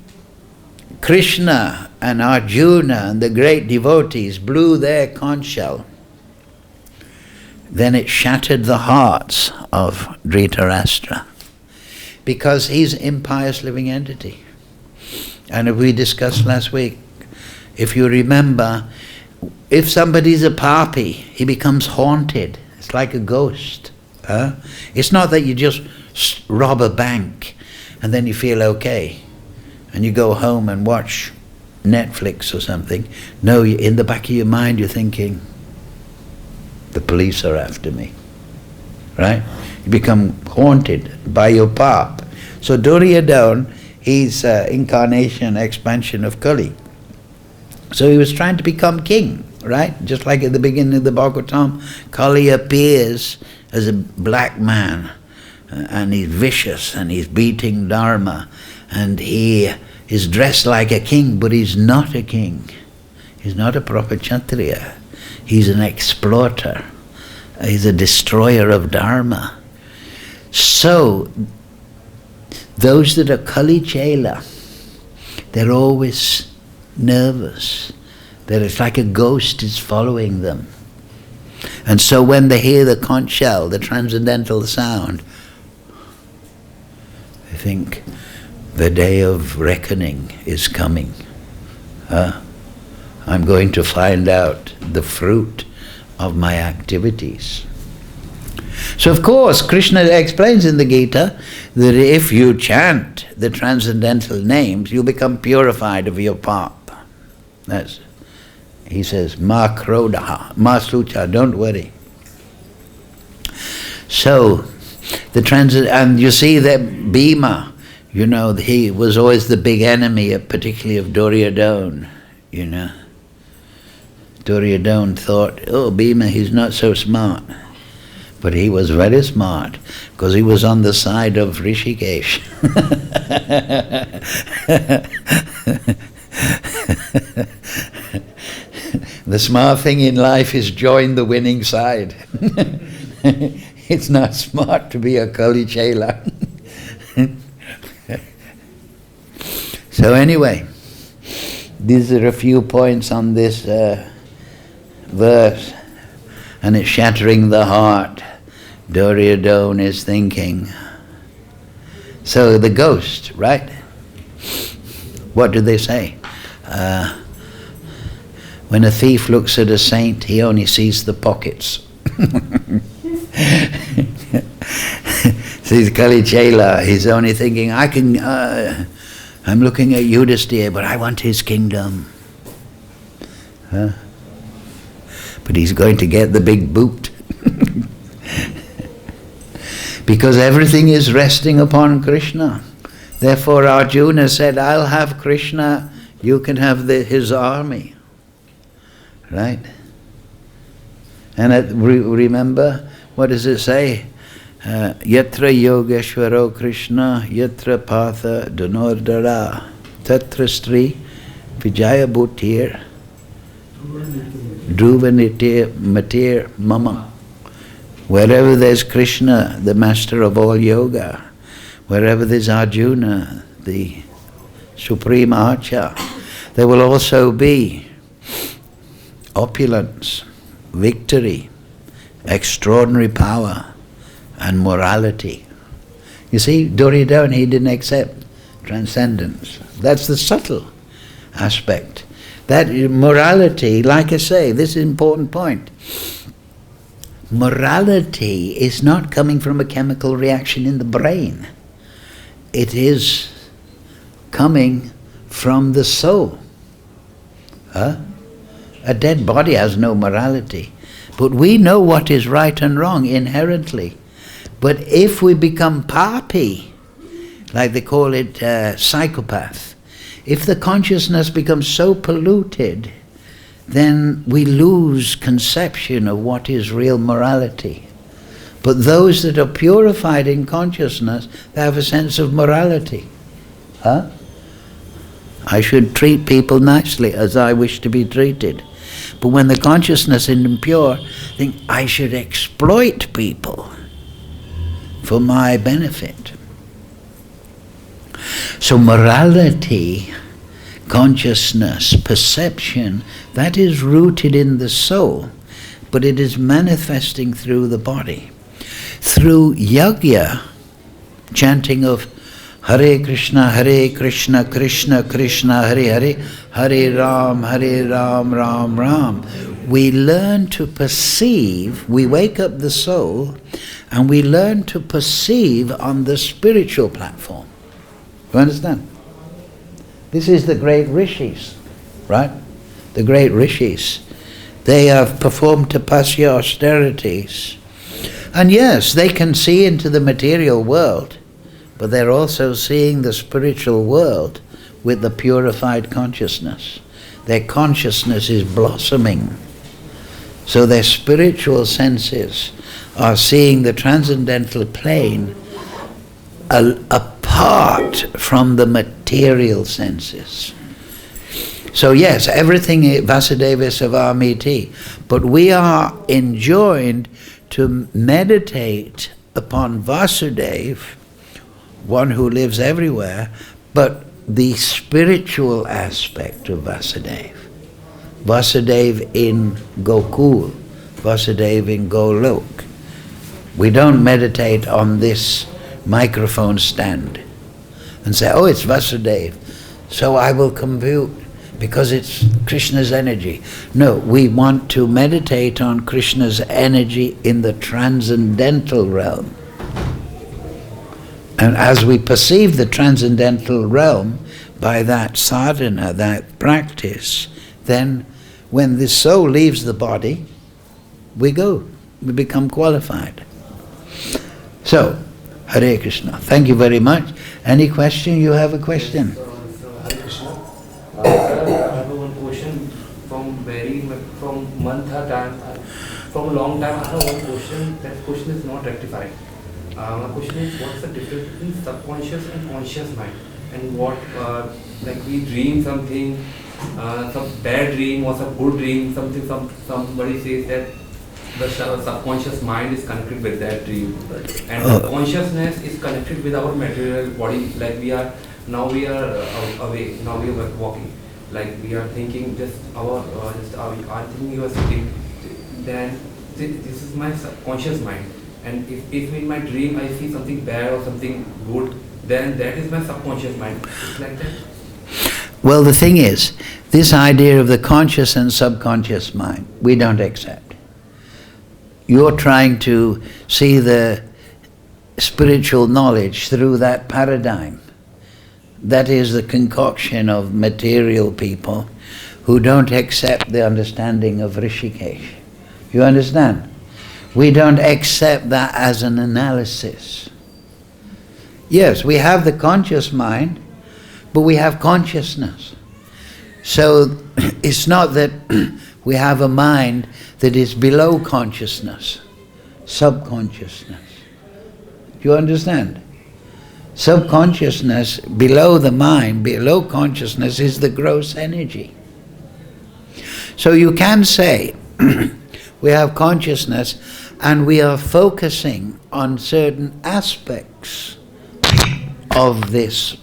[SPEAKER 1] Kṛṣṇa and Arjuna and the great devotees blew their conch shell, then it shattered the hearts of Dhritarashtra, because he's an impious living entity. And we discussed last week, if you remember, if somebody's a papi, he becomes haunted. It's like a ghost. It's not that you just rob a bank and then you feel okay and you go home and watch Netflix or something. No, in the back of your mind you're thinking, the police are after me. Right? You become haunted by your pap. So Duryodhana, he's incarnation, expansion of Kali. So he was trying to become king, right? Just like at the beginning of the Bhagavatam, Kali appears as a black man, and he's vicious, and he's beating Dharma, and he is dressed like a king, but he's not a king. He's not a proper Kshatriya. He's an exploiter. He's a destroyer of Dharma. So, those that are Kali Chela, they're always nervous, that it's like a ghost is following them. And so when they hear the conch shell, the transcendental sound, they think the day of reckoning is coming. I'm going to find out the fruit of my activities. So of course, Kṛṣṇa explains in the Gita that if you chant the transcendental names, you become purified of your pap. He says, ma krodaha, ma sucha, don't worry. So, and you see that Bhīma, he was always the big enemy, particularly of Duryodhana, Duryodhana thought, oh, Bhīma, he's not so smart. But he was very smart, because he was on the side of Hṛṣīkeśa. The smart thing in life is join the winning side. It's not smart to be a Kali Chela. So anyway, these are a few points on this verse, and it's shattering the heart. Duryodhana is thinking. So the ghost, right? What do they say? When a thief looks at a saint, he only sees the pockets. Sees Kali Chela, he's only thinking, I'm looking at Yudhisthira, but I want his kingdom. But he's going to get the big boot. Because everything is resting upon Kṛṣṇa. Therefore Arjuna said, I'll have Kṛṣṇa, you can have his army. Right? And remember, what does it say? Yatra yogeshwaro Kṛṣṇa, yatra patha dhanurdara, tatra stri vijaya bhutir, dhruvanite matir mama. Wherever there's Kṛṣṇa, the master of all yoga, wherever there's Arjuna, the supreme archer, there will also be opulence, victory, extraordinary power, and morality. You see, Duryodhana, he didn't accept transcendence. That's the subtle aspect. That morality, like I say, this is an important point. Morality is not coming from a chemical reaction in the brain. It is coming from the soul. A dead body has no morality. But we know what is right and wrong inherently. But if we become papi, like they call it psychopath, if the consciousness becomes so polluted then we lose conception of what is real morality. But those that are purified in consciousness, they have a sense of morality. I should treat people nicely as I wish to be treated. But when the consciousness is impure, think I should exploit people for my benefit. So morality, consciousness, perception, that is rooted in the soul, but it is manifesting through the body. Through yajna, chanting of Hare Krishna, Krishna Krishna, Hare Hare, Hare Ram, Ram Ram, we learn to perceive, we wake up the soul, and we learn to perceive on the spiritual platform. You understand? This is the great rishis, right? The great rishis. They have performed tapasya austerities. And yes, they can see into the material world, but they're also seeing the spiritual world with the purified consciousness. Their consciousness is blossoming. So their spiritual senses are seeing the transcendental plane apart from the material senses. So yes, everything Vasudeva Savamiti, but we are enjoined to meditate upon Vasudeva, one who lives everywhere, but the spiritual aspect of Vasudeva. Vasudeva in Gokul, Vasudeva in Golok. We don't meditate on this microphone stand and say, oh, it's Vasudeva, so I will compute because it's Krishna's energy. No, we want to meditate on Krishna's energy in the transcendental realm. And as we perceive the transcendental realm by that sadhana, that practice, then when the soul leaves the body, we become qualified. So, Hare Krishna. Thank you very much. Any question? You have a question?
[SPEAKER 2] Hare Krishna. I have one question from month or time, from a long time. I have one question. That question is not rectified. My question is, what's the difference between subconscious and conscious mind? And what, like we dream something, some bad dream or some good dream, somebody says that the subconscious mind is connected with that dream, and the consciousness is connected with our material body. Like we are away, now we are walking. Like we are thinking, I'm thinking you are sitting. Then this is my subconscious mind. And if in my dream I see something bad or something good, then that is my subconscious mind. It's like that.
[SPEAKER 1] Well, the thing is, this idea of the conscious and subconscious mind, we don't accept. You're trying to see the spiritual knowledge through that paradigm. That is the concoction of material people who don't accept the understanding of Hṛṣīkeśa. You understand? We don't accept that as an analysis. Yes, we have the conscious mind, but we have consciousness. So it's not that we have a mind that is below consciousness, subconsciousness. Do you understand? Subconsciousness, below the mind, below consciousness, is the gross energy. So you can say we have consciousness and we are focusing on certain aspects of this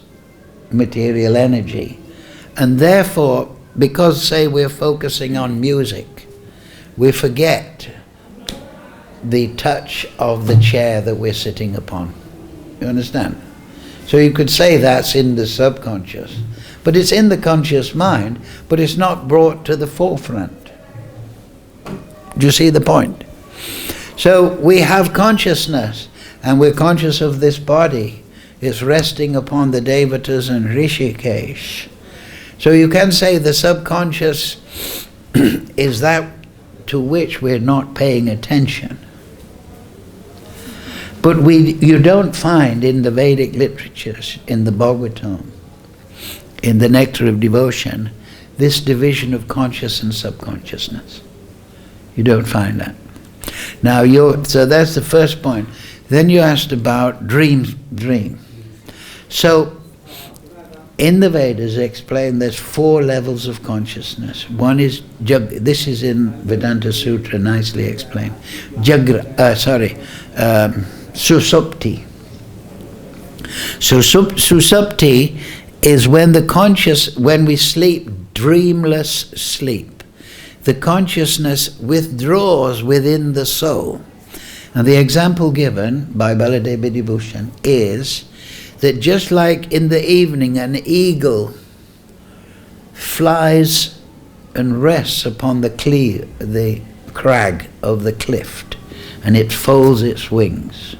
[SPEAKER 1] material energy. And therefore, because, say, we're focusing on music, we forget the touch of the chair that we're sitting upon. You understand? So you could say that's in the subconscious. But it's in the conscious mind, but it's not brought to the forefront. Do you see the point? So we have consciousness, and we're conscious of this body. It's resting upon the devatas and Hṛṣīkeśa. So you can say the subconscious is that to which we're not paying attention. But you don't find in the Vedic literatures, in the Bhagavatam, in the Nectar of Devotion, this division of conscious and subconsciousness. You don't find that. Now, so that's the first point. Then you asked about dream. So, in the Vedas they explain there's 4 levels of consciousness. One is, this is in Vedanta Sutra, nicely explained. Susupti. So susupti is when when we sleep, dreamless sleep. The consciousness withdraws within the soul. And the example given by Baladev Vidibhushan is that just like in the evening an eagle flies and rests upon the crag of the cliff, and it folds its wings.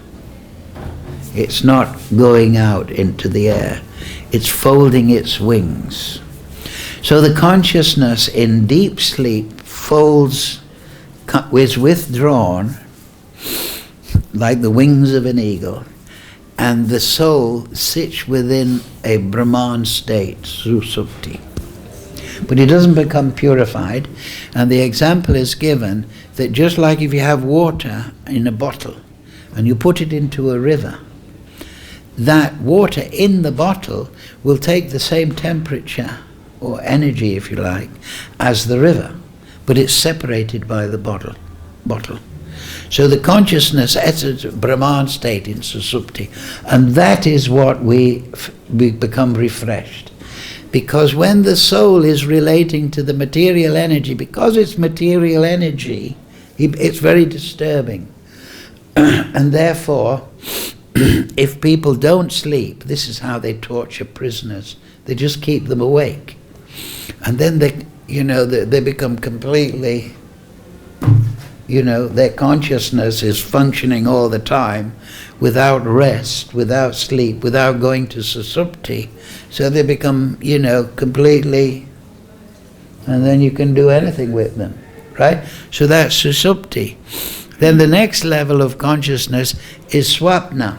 [SPEAKER 1] It's not going out into the air. It's folding its wings. So the consciousness in deep sleep is withdrawn like the wings of an eagle, and the soul sits within a Brahman state, susupti. But it doesn't become purified, and the example is given that just like if you have water in a bottle and you put it into a river, that water in the bottle will take the same temperature or energy, if you like, as the river, but it's separated by the bottle. So the consciousness enters a Brahman state in susupti, and that is what we become refreshed. Because when the soul is relating to the material energy, because it's material energy, it's very disturbing. And therefore, if people don't sleep, this is how they torture prisoners. They just keep them awake. And then they become completely, their consciousness is functioning all the time without rest, without sleep, without going to susupti. So they become, completely, and then you can do anything with them, right? So that's susupti. Then the next level of consciousness is swapna.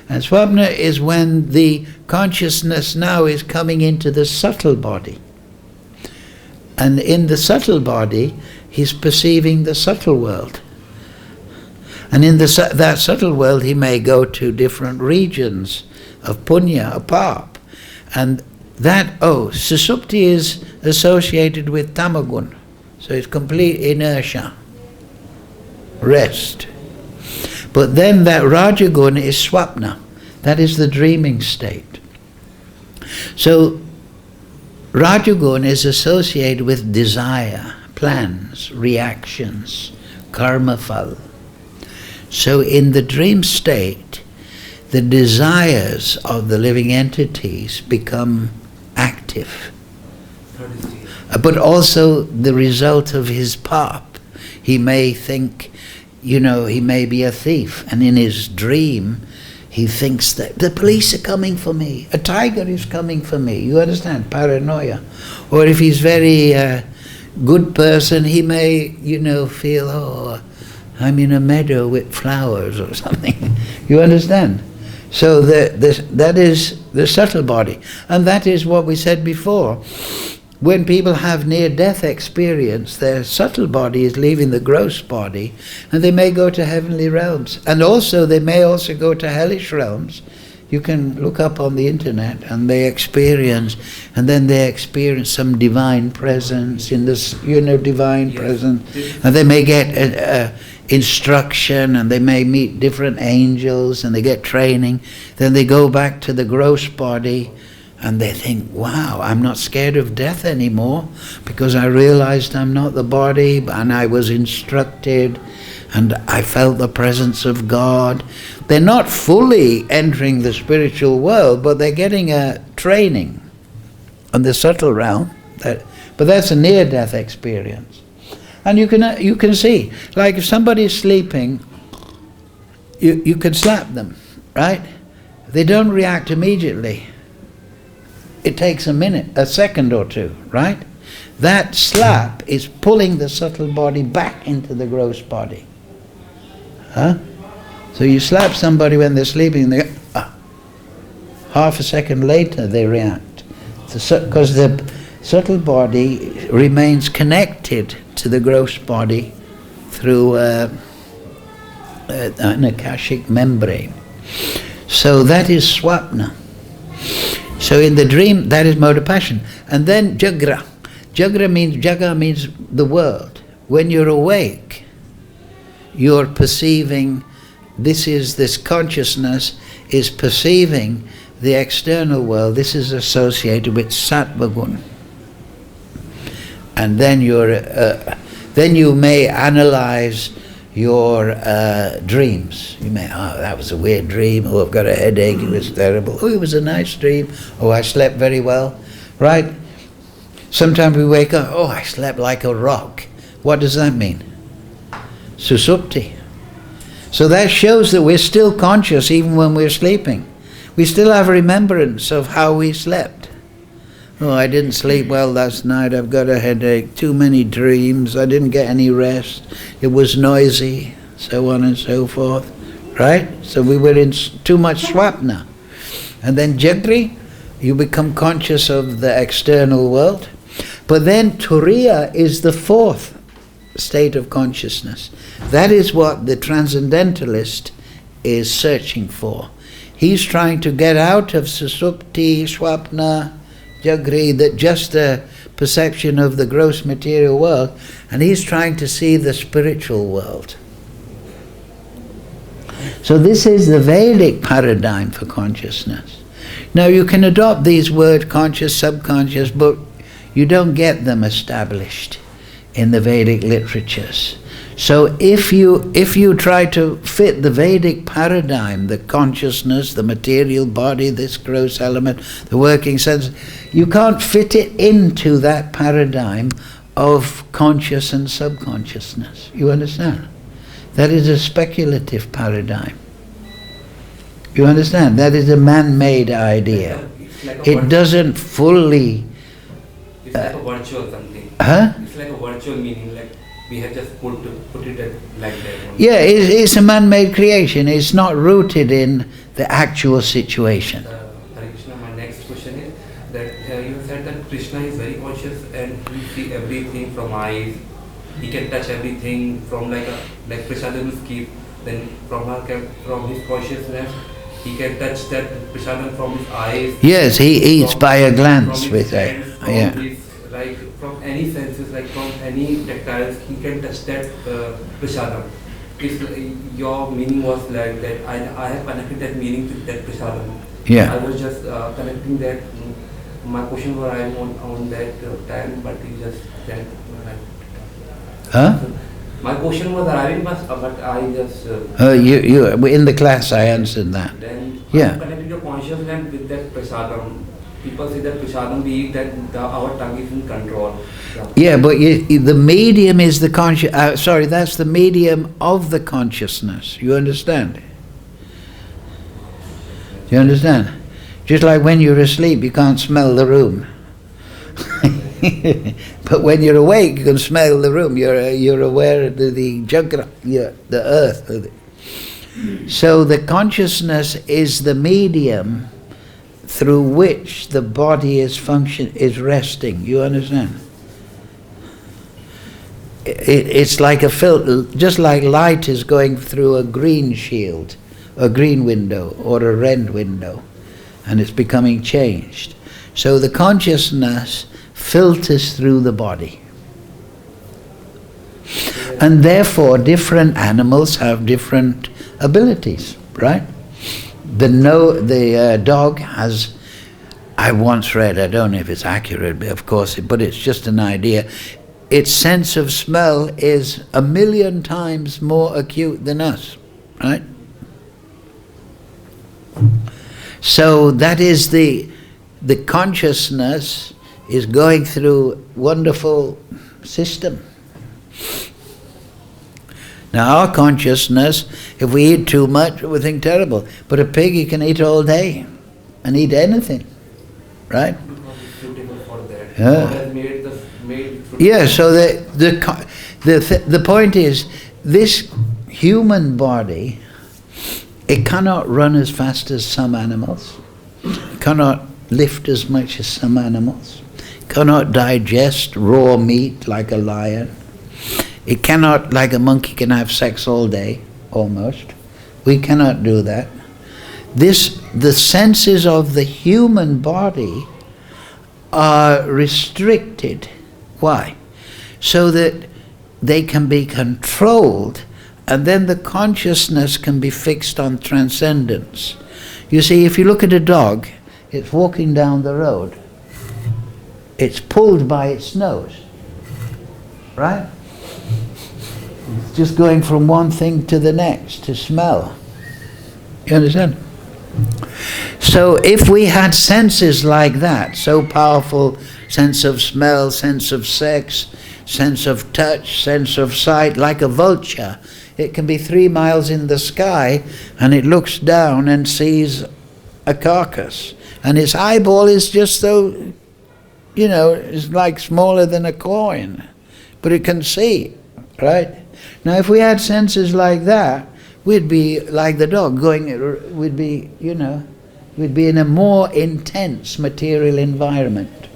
[SPEAKER 1] And swapna is when the consciousness now is coming into the subtle body. And in the subtle body, he's perceiving the subtle world. And in that subtle world, he may go to different regions of punya, or pāp. And that, susupti is associated with tamagun. So it's complete inertia, rest. But then that rajagun is swapna. That is the dreaming state. So rajagun is associated with desire, plans, reactions, karma phal. So in the dream state, the desires of the living entities become active. But also the result of his pāp. He may think, he may be a thief, and in his dream he thinks that the police are coming for me, a tiger is coming for me. You understand? Paranoia. Or if he's very good person, he may, feel, I'm in a meadow with flowers or something. You understand? So that is the subtle body. And that is what we said before. When people have near-death experience, their subtle body is leaving the gross body, and they may go to heavenly realms. And also, they may also go to hellish realms. You can look up on the internet, and they experience some divine presence in this, divine presence. And they may get instruction, and they may meet different angels, and they get training. Then they go back to the gross body, and they think, wow, I'm not scared of death anymore, because I realized I'm not the body, and I was instructed, and I felt the presence of God. They're not fully entering the spiritual world, but they're getting a training on the subtle realm. But that's a near-death experience. And you can see, like if somebody's sleeping, you can slap them, right? They don't react immediately. It takes a minute, a second or two, right? That slap is pulling the subtle body back into the gross body. So you slap somebody when they're sleeping, they go, half a second later they react. Because subtle body remains connected to the gross body through an akashic membrane. So that is swapna. So in the dream, that is mode of passion. And then jagra. Jaga means the world. When you're awake, you're perceiving, this consciousness is perceiving the external world. This is associated with sattva gun. And then then you may analyze your dreams. You may, that was a weird dream. Oh, I've got a headache. It was terrible. Oh, it was a nice dream. Oh, I slept very well. Right? Sometimes we wake up. Oh, I slept like a rock. What does that mean? Susupti. So that shows that we're still conscious even when we're sleeping. We still have remembrance of how we slept. Oh, I didn't sleep well last night. I've got a headache. Too many dreams. I didn't get any rest. It was noisy, so on and so forth. Right? So we were in too much swapna. And then jagri, you become conscious of the external world. But then turiya is the fourth state of consciousness. That is what the transcendentalist is searching for. He's trying to get out of susupti, swapna, jagri, that just a perception of the gross material world, and he's trying to see the spiritual world. So this is the Vedic paradigm for consciousness. Now you can adopt these words conscious, subconscious, but you don't get them established in the Vedic literatures. So if you try to fit the Vedic paradigm, the consciousness, the material body, this gross element, the working sense, you can't fit it into that paradigm of conscious and subconsciousness. You understand? That is a speculative paradigm. You understand? That is a man-made idea. It doesn't fully...
[SPEAKER 2] It's like a virtual something.
[SPEAKER 1] Huh?
[SPEAKER 2] It's like a virtual meaning, like we have just put it like that.
[SPEAKER 1] Yeah, it's a man-made creation. It's not rooted in the actual situation.
[SPEAKER 2] Hare Krishna, my next question is that you said that Kṛṣṇa is very conscious and he sees everything from eyes. He can touch everything from like Prasadam will keep. Then from his consciousness, he can touch that Prasadam from his eyes.
[SPEAKER 1] Yes, he eats by a glance with it. Yeah.
[SPEAKER 2] Like from any senses, like from any tactiles, he can touch that Prasadam. If your meaning was like that, I have connected that meaning to that Prasadam.
[SPEAKER 1] Yeah.
[SPEAKER 2] I was just connecting that. My question was on that time, but you just said.
[SPEAKER 1] Huh?
[SPEAKER 2] My question was arriving, but I just.
[SPEAKER 1] You in the class I answered that.
[SPEAKER 2] Then
[SPEAKER 1] yeah.
[SPEAKER 2] I'm connecting your consciousness with that Prasadam. People say that Prasadam, we eat that our tongue is in control.
[SPEAKER 1] Yeah, but the medium is the conscious. That's the medium of the consciousness. You understand? You understand? Just like when you're asleep, you can't smell the room. But when you're awake, you can smell the room. You're aware of the jagra, the earth. So the consciousness is the medium through which the body is resting. You understand? It's like a filter, just like light is going through a green shield, a green window or a red window, and it's becoming changed. So the consciousness filters through the body. And therefore different animals have different abilities, right? The dog has, I once read, I don't know if it's accurate, but of course, but it's just an idea, its sense of smell is 1,000,000 times more acute than us, right? So that is the consciousness is going through wonderful system. Now our consciousness, if we eat too much, we think terrible. But a pig, he can eat all day and eat anything, right? Yeah. So the point is, this human body, it cannot run as fast as some animals, it cannot lift as much as some animals, cannot digest raw meat like a lion. It cannot, like a monkey, can have sex all day, almost. We cannot do that. The senses of the human body are restricted. Why? So that they can be controlled, and then the consciousness can be fixed on transcendence. You see, if you look at a dog, it's walking down the road. It's pulled by its nose, right? It's just going from one thing to the next to smell. You understand? So if we had senses like that, so powerful, sense of smell, sense of sex, sense of touch, sense of sight, like a vulture, it can be 3 miles in the sky and it looks down and sees a carcass. And its eyeball is just so, it's like smaller than a coin. But it can see, right? Now if we had senses like that, we'd be like the dog, we'd be in a more intense material environment.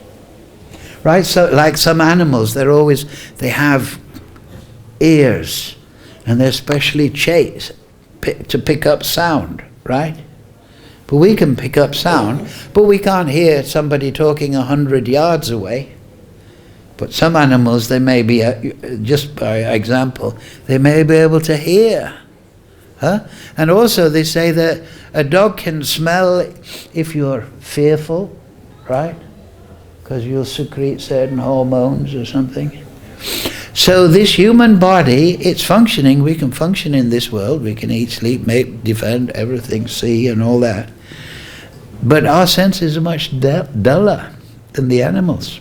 [SPEAKER 1] Right? So like some animals, they have ears, and they're specially shaped to pick up sound, right? But we can pick up sound, but we can't hear somebody talking 100 yards away. But some animals, they may be, just by example, they may be able to hear. And also they say that a dog can smell if you're fearful, right? Because you'll secrete certain hormones or something. So this human body, it's functioning. We can function in this world. We can eat, sleep, make, defend, everything, see and all that. But our senses are much duller than the animals.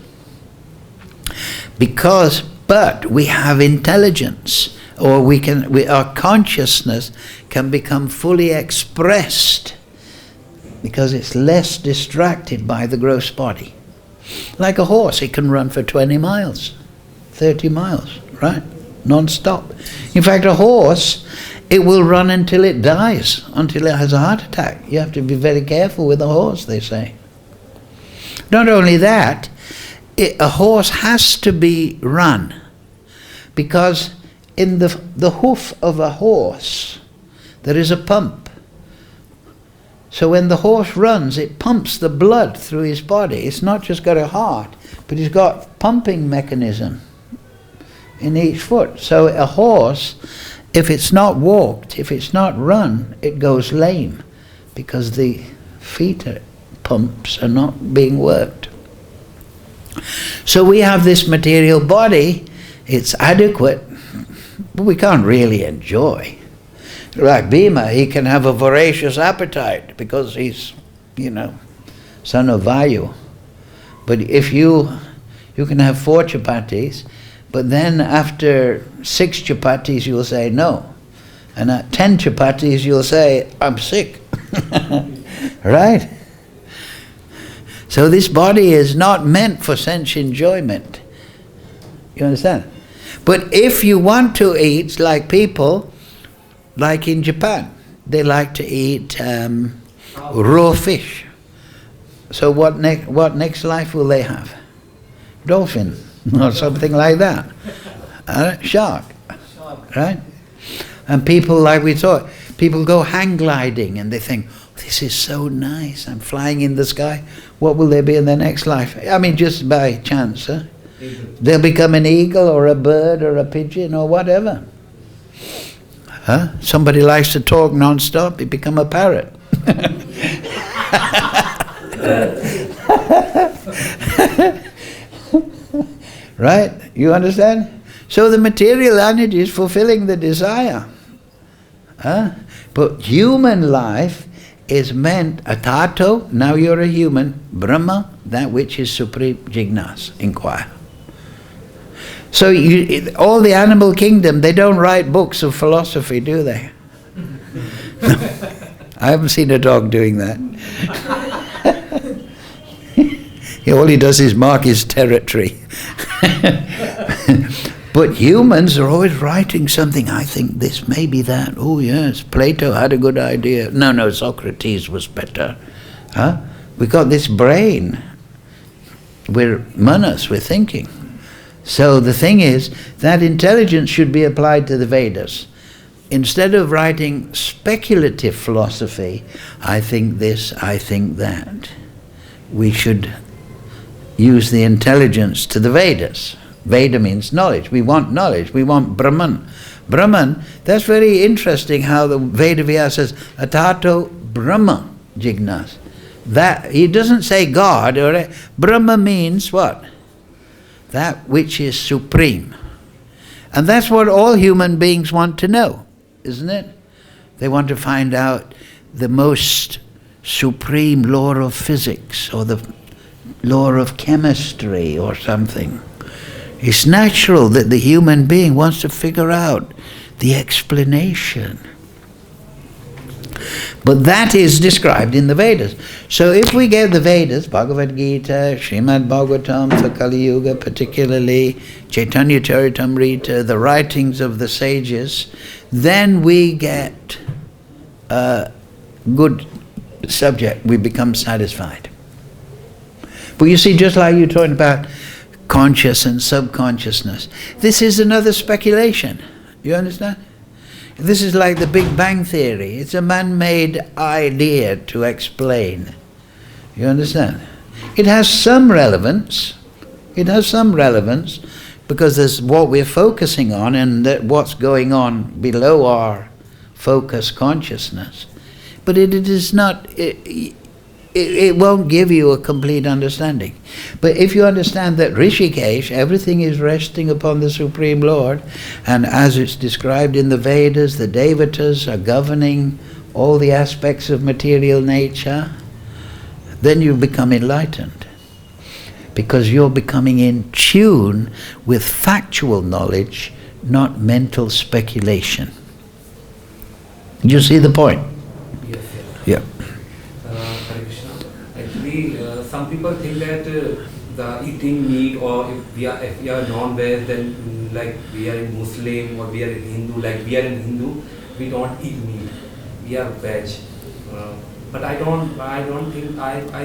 [SPEAKER 1] But we have intelligence, or our consciousness can become fully expressed because it's less distracted by the gross body. Like a horse, it can run for 20 miles, 30 miles, right? Non-stop. In fact, a horse, it will run until it dies, until it has a heart attack. You have to be very careful with a horse, they say. Not only that, a horse has to be run, because in the hoof of a horse there is a pump. So when the horse runs, it pumps the blood through his body. It's not just got a heart, but he's got pumping mechanism in each foot. So a horse, if it's not walked, if it's not run, it goes lame, because the feet pumps are not being worked. So we have this material body, it's adequate, but we can't really enjoy. Like Bhima, he can have a voracious appetite because he's, son of Vayu. But if you can have 4 chapatis, but then after 6 chapatis you'll say no. And at 10 chapatis you'll say, I'm sick. Right? So this body is not meant for sense enjoyment. You understand? But if you want to eat, like people, like in Japan, they like to eat raw fish. So what next life will they have? Dolphin or something like that. Shark. Right? And people, like we thought, people go hang gliding and they think, this is so nice, I'm flying in the sky. What will they be in their next life? I mean, just by chance, huh? They'll become an eagle or a bird or a pigeon or whatever. Huh? Somebody likes to talk non-stop, they become a parrot. Right? You understand? So the material energy is fulfilling the desire. Huh? But human life is meant, atato, now you're a human, Brahma, that which is supreme, jignas, inquire. So all the animal kingdom, they don't write books of philosophy, do they? I haven't seen a dog doing that. All he does is mark his territory. But humans are always writing something. I think this, maybe that. Oh yes, Plato had a good idea. No, Socrates was better. Huh? We got this brain. We're manas, we're thinking. So the thing is, that intelligence should be applied to the Vedas. Instead of writing speculative philosophy, I think this, I think that, we should use the intelligence to the Vedas. Veda means knowledge. We want knowledge. We want Brahman. Brahman, that's very interesting how the Veda Vyasa says, Atato Brahma Jignas. That, he doesn't say God, or Brahma means what? That which is supreme. And that's what all human beings want to know, isn't it? They want to find out the most supreme law of physics, or the law of chemistry, or something. It's natural that the human being wants to figure out the explanation. But that is described in the Vedas. So if we get the Vedas, Bhagavad Gita, Srimad Bhagavatam for Kali Yuga, particularly Chaitanya Charitamrita, the writings of the sages, then we get a good subject. We become satisfied. But you see, just like you're talking about conscious and subconsciousness, this is another speculation. You understand? This is like the Big Bang Theory. It's a man-made idea to explain. You understand? It has some relevance. It has some relevance because there's what we're focusing on and that what's going on below our focus consciousness. But it is not... It won't give you a complete understanding. But if you understand that Hṛṣīkeśa, everything is resting upon the Supreme Lord, and as it's described in the Vedas, the devatas are governing all the aspects of material nature, then you become enlightened. Because you're becoming in tune with factual knowledge, not mental speculation. You see the point?
[SPEAKER 2] Yes, yes.
[SPEAKER 1] Yeah.
[SPEAKER 2] Some people think that the eating meat, or if we are non-veg, then like we are in Muslim or we are in Hindu. Like we are in Hindu, we don't eat meat. We are veg. But I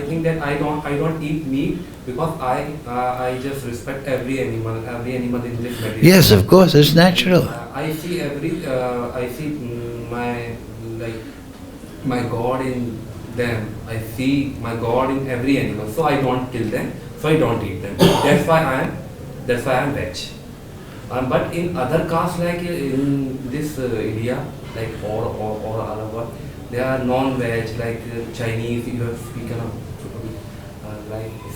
[SPEAKER 2] think that I don't eat meat because I just respect every animal in this material.
[SPEAKER 1] Yes, of course, it's natural.
[SPEAKER 2] I see my God in them. I see my God in every animal, so I don't kill them, so I don't eat them. That's why I am veg. But in other castes, like in this India, like or all over, they are non-veg, like Chinese. You have spoken of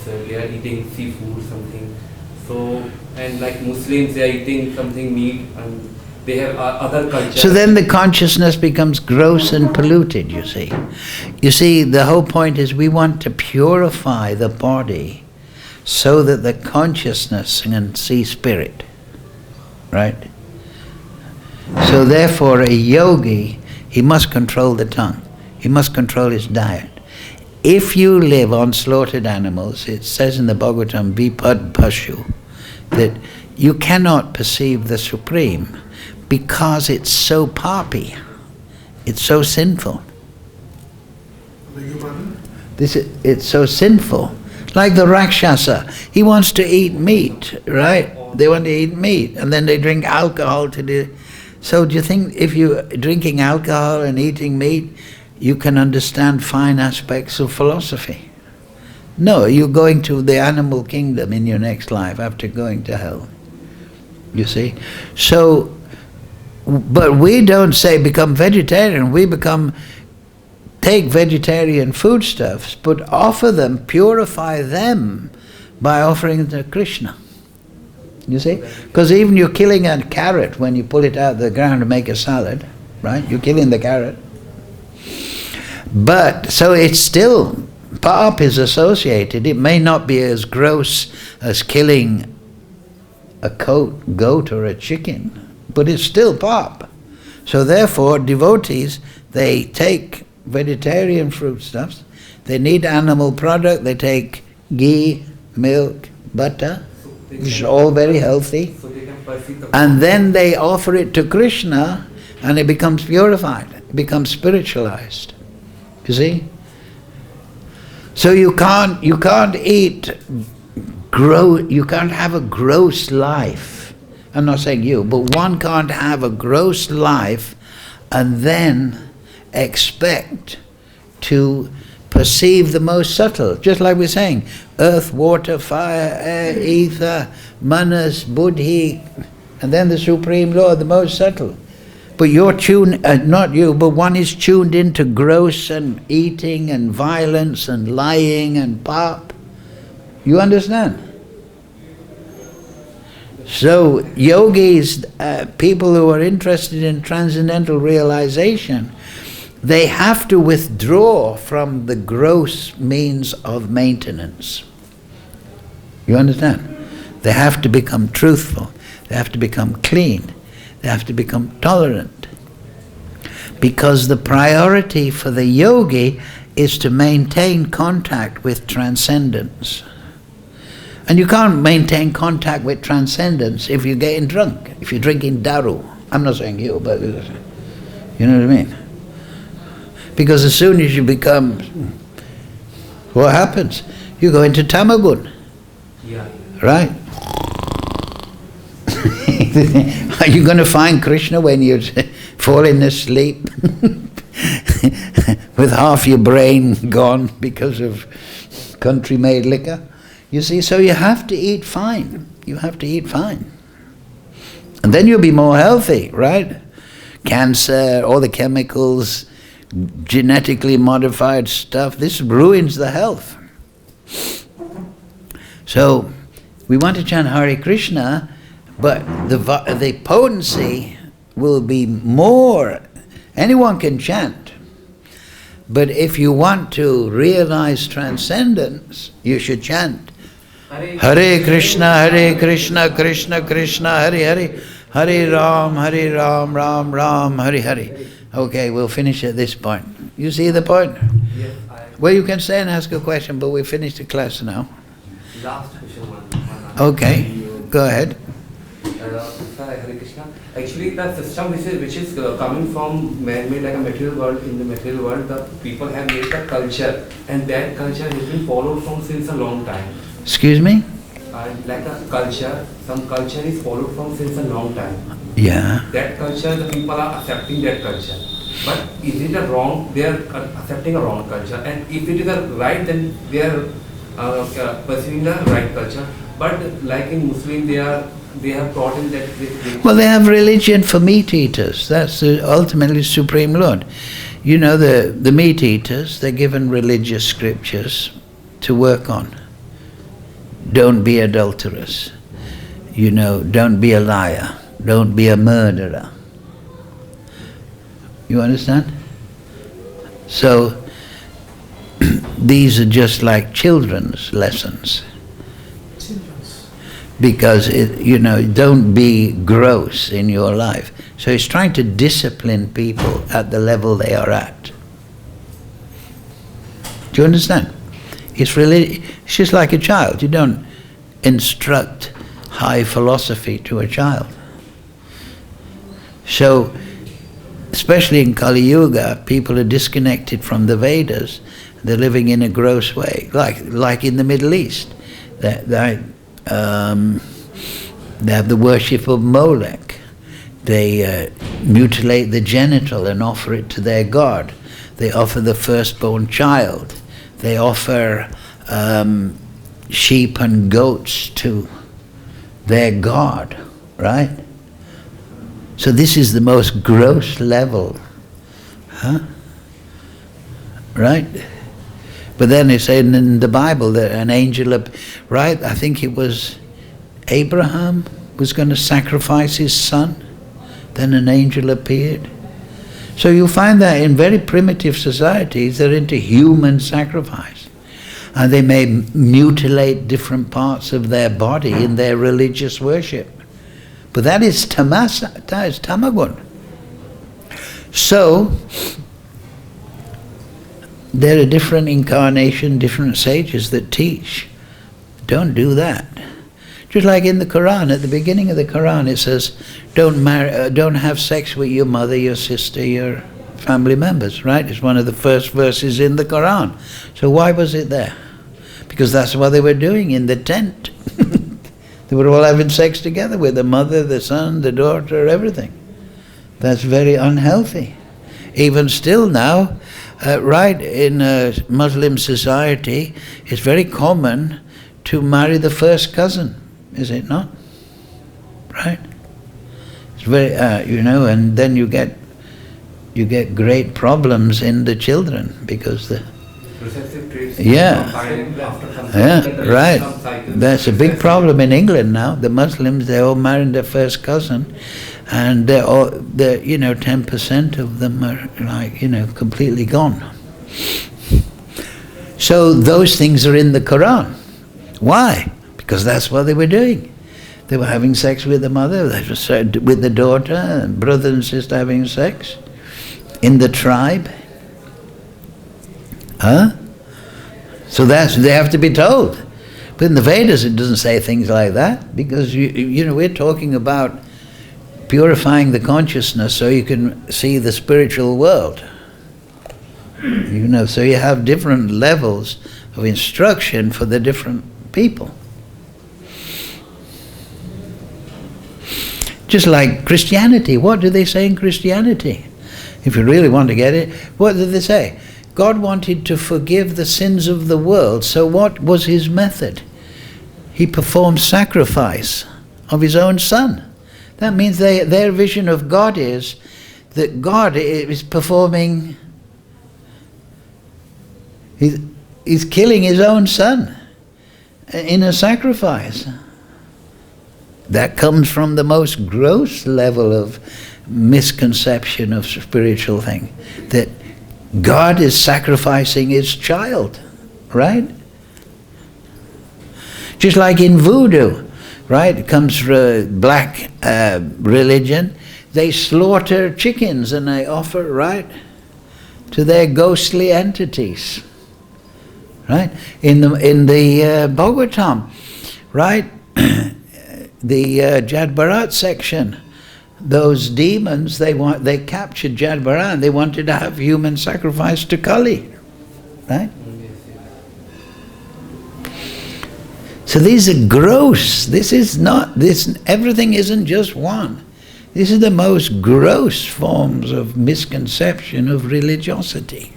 [SPEAKER 2] they are eating seafood, something. So and like Muslims, they are eating something meat, and they have other culture.
[SPEAKER 1] So then the consciousness becomes gross and polluted, you see. You see, the whole point is we want to purify the body so that the consciousness can see spirit. Right? So therefore a yogi, he must control the tongue. He must control his diet. If you live on slaughtered animals, it says in the Bhagavatam, Vipad Pashu, that you cannot perceive the Supreme because it's so papi, it's so sinful. It's so sinful. Like the Rakshasa, he wants to eat meat, right? They want to eat meat, and then they drink alcohol to do. So do you think if you're drinking alcohol and eating meat, you can understand fine aspects of philosophy? No, you're going to the animal kingdom in your next life after going to hell. You see? So, but we don't say become vegetarian, we take vegetarian foodstuffs, but offer them, purify them by offering them to Kṛṣṇa. You see? Because even you're killing a carrot when you pull it out of the ground to make a salad, right? You're killing the carrot. But, so it's still, pāp is associated. It may not be as gross as killing a goat or a chicken, but it's still pāp. So therefore, devotees, they take vegetarian foodstuffs, they need animal product, they take ghee, milk, butter, which is all very healthy, and then they offer it to Kṛṣṇa, and it becomes purified, it becomes spiritualized. You see? So you can't eat you can't have a gross life. I'm not saying you, but one can't have a gross life and then expect to perceive the most subtle. Just like we're saying, earth, water, fire, air, ether, manas, buddhi, and then the Supreme Lord, the most subtle. But you're tuned, not you, but one is tuned into gross and eating and violence and lying and pop. You understand? So yogis, people who are interested in transcendental realization, they have to withdraw from the gross means of maintenance. You understand? They have to become truthful. They have to become clean. They have to become tolerant. Because the priority for the yogi is to maintain contact with transcendence. And you can't maintain contact with transcendence if you're getting drunk, if you're drinking daru. I'm not saying you, but you know what I mean? Because as soon as you become, what happens? You go into tamagun.
[SPEAKER 2] Yeah.
[SPEAKER 1] Right? Are you going to find Kṛṣṇa when you fall in asleep with half your brain gone because of country-made liquor? You see, so you have to eat fine. You have to eat fine. And then you'll be more healthy, right? Cancer, all the chemicals, genetically modified stuff, this ruins the health. So, we want to chant Hare Krishna, but the potency will be more. Anyone can chant. But if you want to realize transcendence, you should chant Hare Krishna, Krishna Krishna, Hare Hare, Hare Ram, Ram Ram, Hare Hare. Okay, we'll finish at this point. You see the point?
[SPEAKER 2] Yes,
[SPEAKER 1] Well, you can stay and ask a question, but we finished the class now.
[SPEAKER 2] Last question, one.
[SPEAKER 1] Okay, go ahead.
[SPEAKER 2] Hare Krishna. Actually, the system which is coming from man-made, like a material world, in the material world, the people have made a culture, and that culture has been followed from since a long time.
[SPEAKER 1] Excuse me?
[SPEAKER 2] Like a culture, some culture is followed from since a long time.
[SPEAKER 1] Yeah.
[SPEAKER 2] That culture, the people are accepting that culture. But is it a wrong? They are accepting a wrong culture, and if it is a right, then they are pursuing the right culture. But like in Muslim, they have taught in that.
[SPEAKER 1] Well, they have religion for meat eaters. That's ultimately Supreme Lord. You know, the meat eaters, they're given religious scriptures to work on. Don't be adulterous. You know, don't be a liar. Don't be a murderer. You understand? So, these are just like children's lessons. Because, don't be gross in your life. So he's trying to discipline people at the level they are at. Do you understand? It's just like a child. You don't instruct high philosophy to a child. So, especially in Kali Yuga, people are disconnected from the Vedas. They're living in a gross way, like in the Middle East. They have the worship of Molech. They mutilate the genital and offer it to their god. They offer the firstborn child. They offer sheep and goats to their god, right? So this is the most gross level, right? But then they say in the Bible that an angel, right? I think it was Abraham was going to sacrifice his son. Then an angel appeared. So you find that in very primitive societies, they're into human sacrifice. And they may mutilate different parts of their body in their religious worship. But that is tamasa, that is tamagun. So, there are different incarnations, different sages that teach. Don't do that. Just like in the Quran, at the beginning of the Quran, it says, don't have sex with your mother, your sister, your family members, right? It's one of the first verses in the Quran. So why was it there? Because that's what they were doing in the tent. They were all having sex together with the mother, the son, the daughter, everything. That's very unhealthy. Even still now, right, in a Muslim society, it's very common to marry the first cousin, is it not? Right? It's very, and then you get great problems in the children because the
[SPEAKER 2] recessive traits.
[SPEAKER 1] Right. That's a big problem in England now. The Muslims, they all marrying their first cousin, and they're 10% of them are completely gone. So those things are in the Quran. Why? Because that's what they were doing. They were having sex with the mother, with the daughter, and brother and sister having sex in the tribe. So they have to be told. But in the Vedas it doesn't say things like that, because we're talking about purifying the consciousness so you can see the spiritual world. So you have different levels of instruction for the different people. Just like Christianity. What do they say in Christianity? If you really want to get it, what did they say? God wanted to forgive the sins of the world, so what was his method? He performed sacrifice of his own son. That means their vision of God is that God is performing, he's killing his own son in a sacrifice. That comes from the most gross level of misconception of spiritual thing, that God is sacrificing his child, right? Just like in voodoo, right? It comes from black religion. They slaughter chickens and they offer, right, to their ghostly entities, right? In the Bhagavatam, right? The Jadbharat section, those demons, they captured Jadbharat and they wanted to have human sacrifice to Kali, right? So these are gross. Everything isn't just one. This is the most gross forms of misconception of religiosity.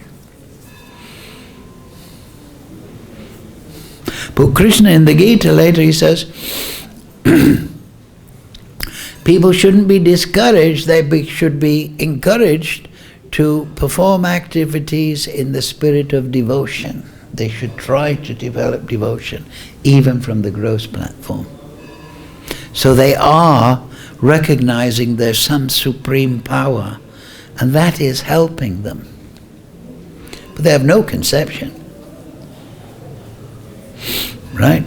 [SPEAKER 1] But Kṛṣṇa in the Gita later he says, people shouldn't be discouraged, they should be encouraged to perform activities in the spirit of devotion. They should try to develop devotion, even from the gross platform. So they are recognizing there's some supreme power, and that is helping them. But they have no conception. Right?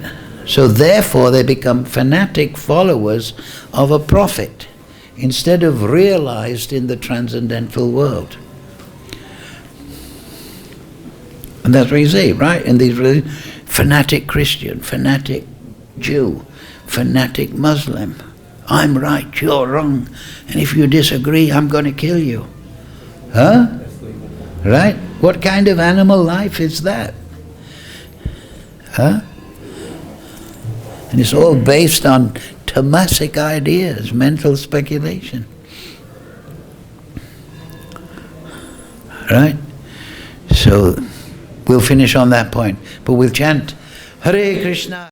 [SPEAKER 1] So therefore they become fanatic followers of a prophet, instead of realized in the transcendental world. And that's what you see, right? In these fanatic Christian, fanatic Jew, fanatic Muslim. I'm right, you're wrong, and if you disagree, I'm going to kill you. Huh? Right? What kind of animal life is that? Huh? And it's all based on tamasic ideas, mental speculation. Right? So we'll finish on that point. But we'll chant Hare Krishna.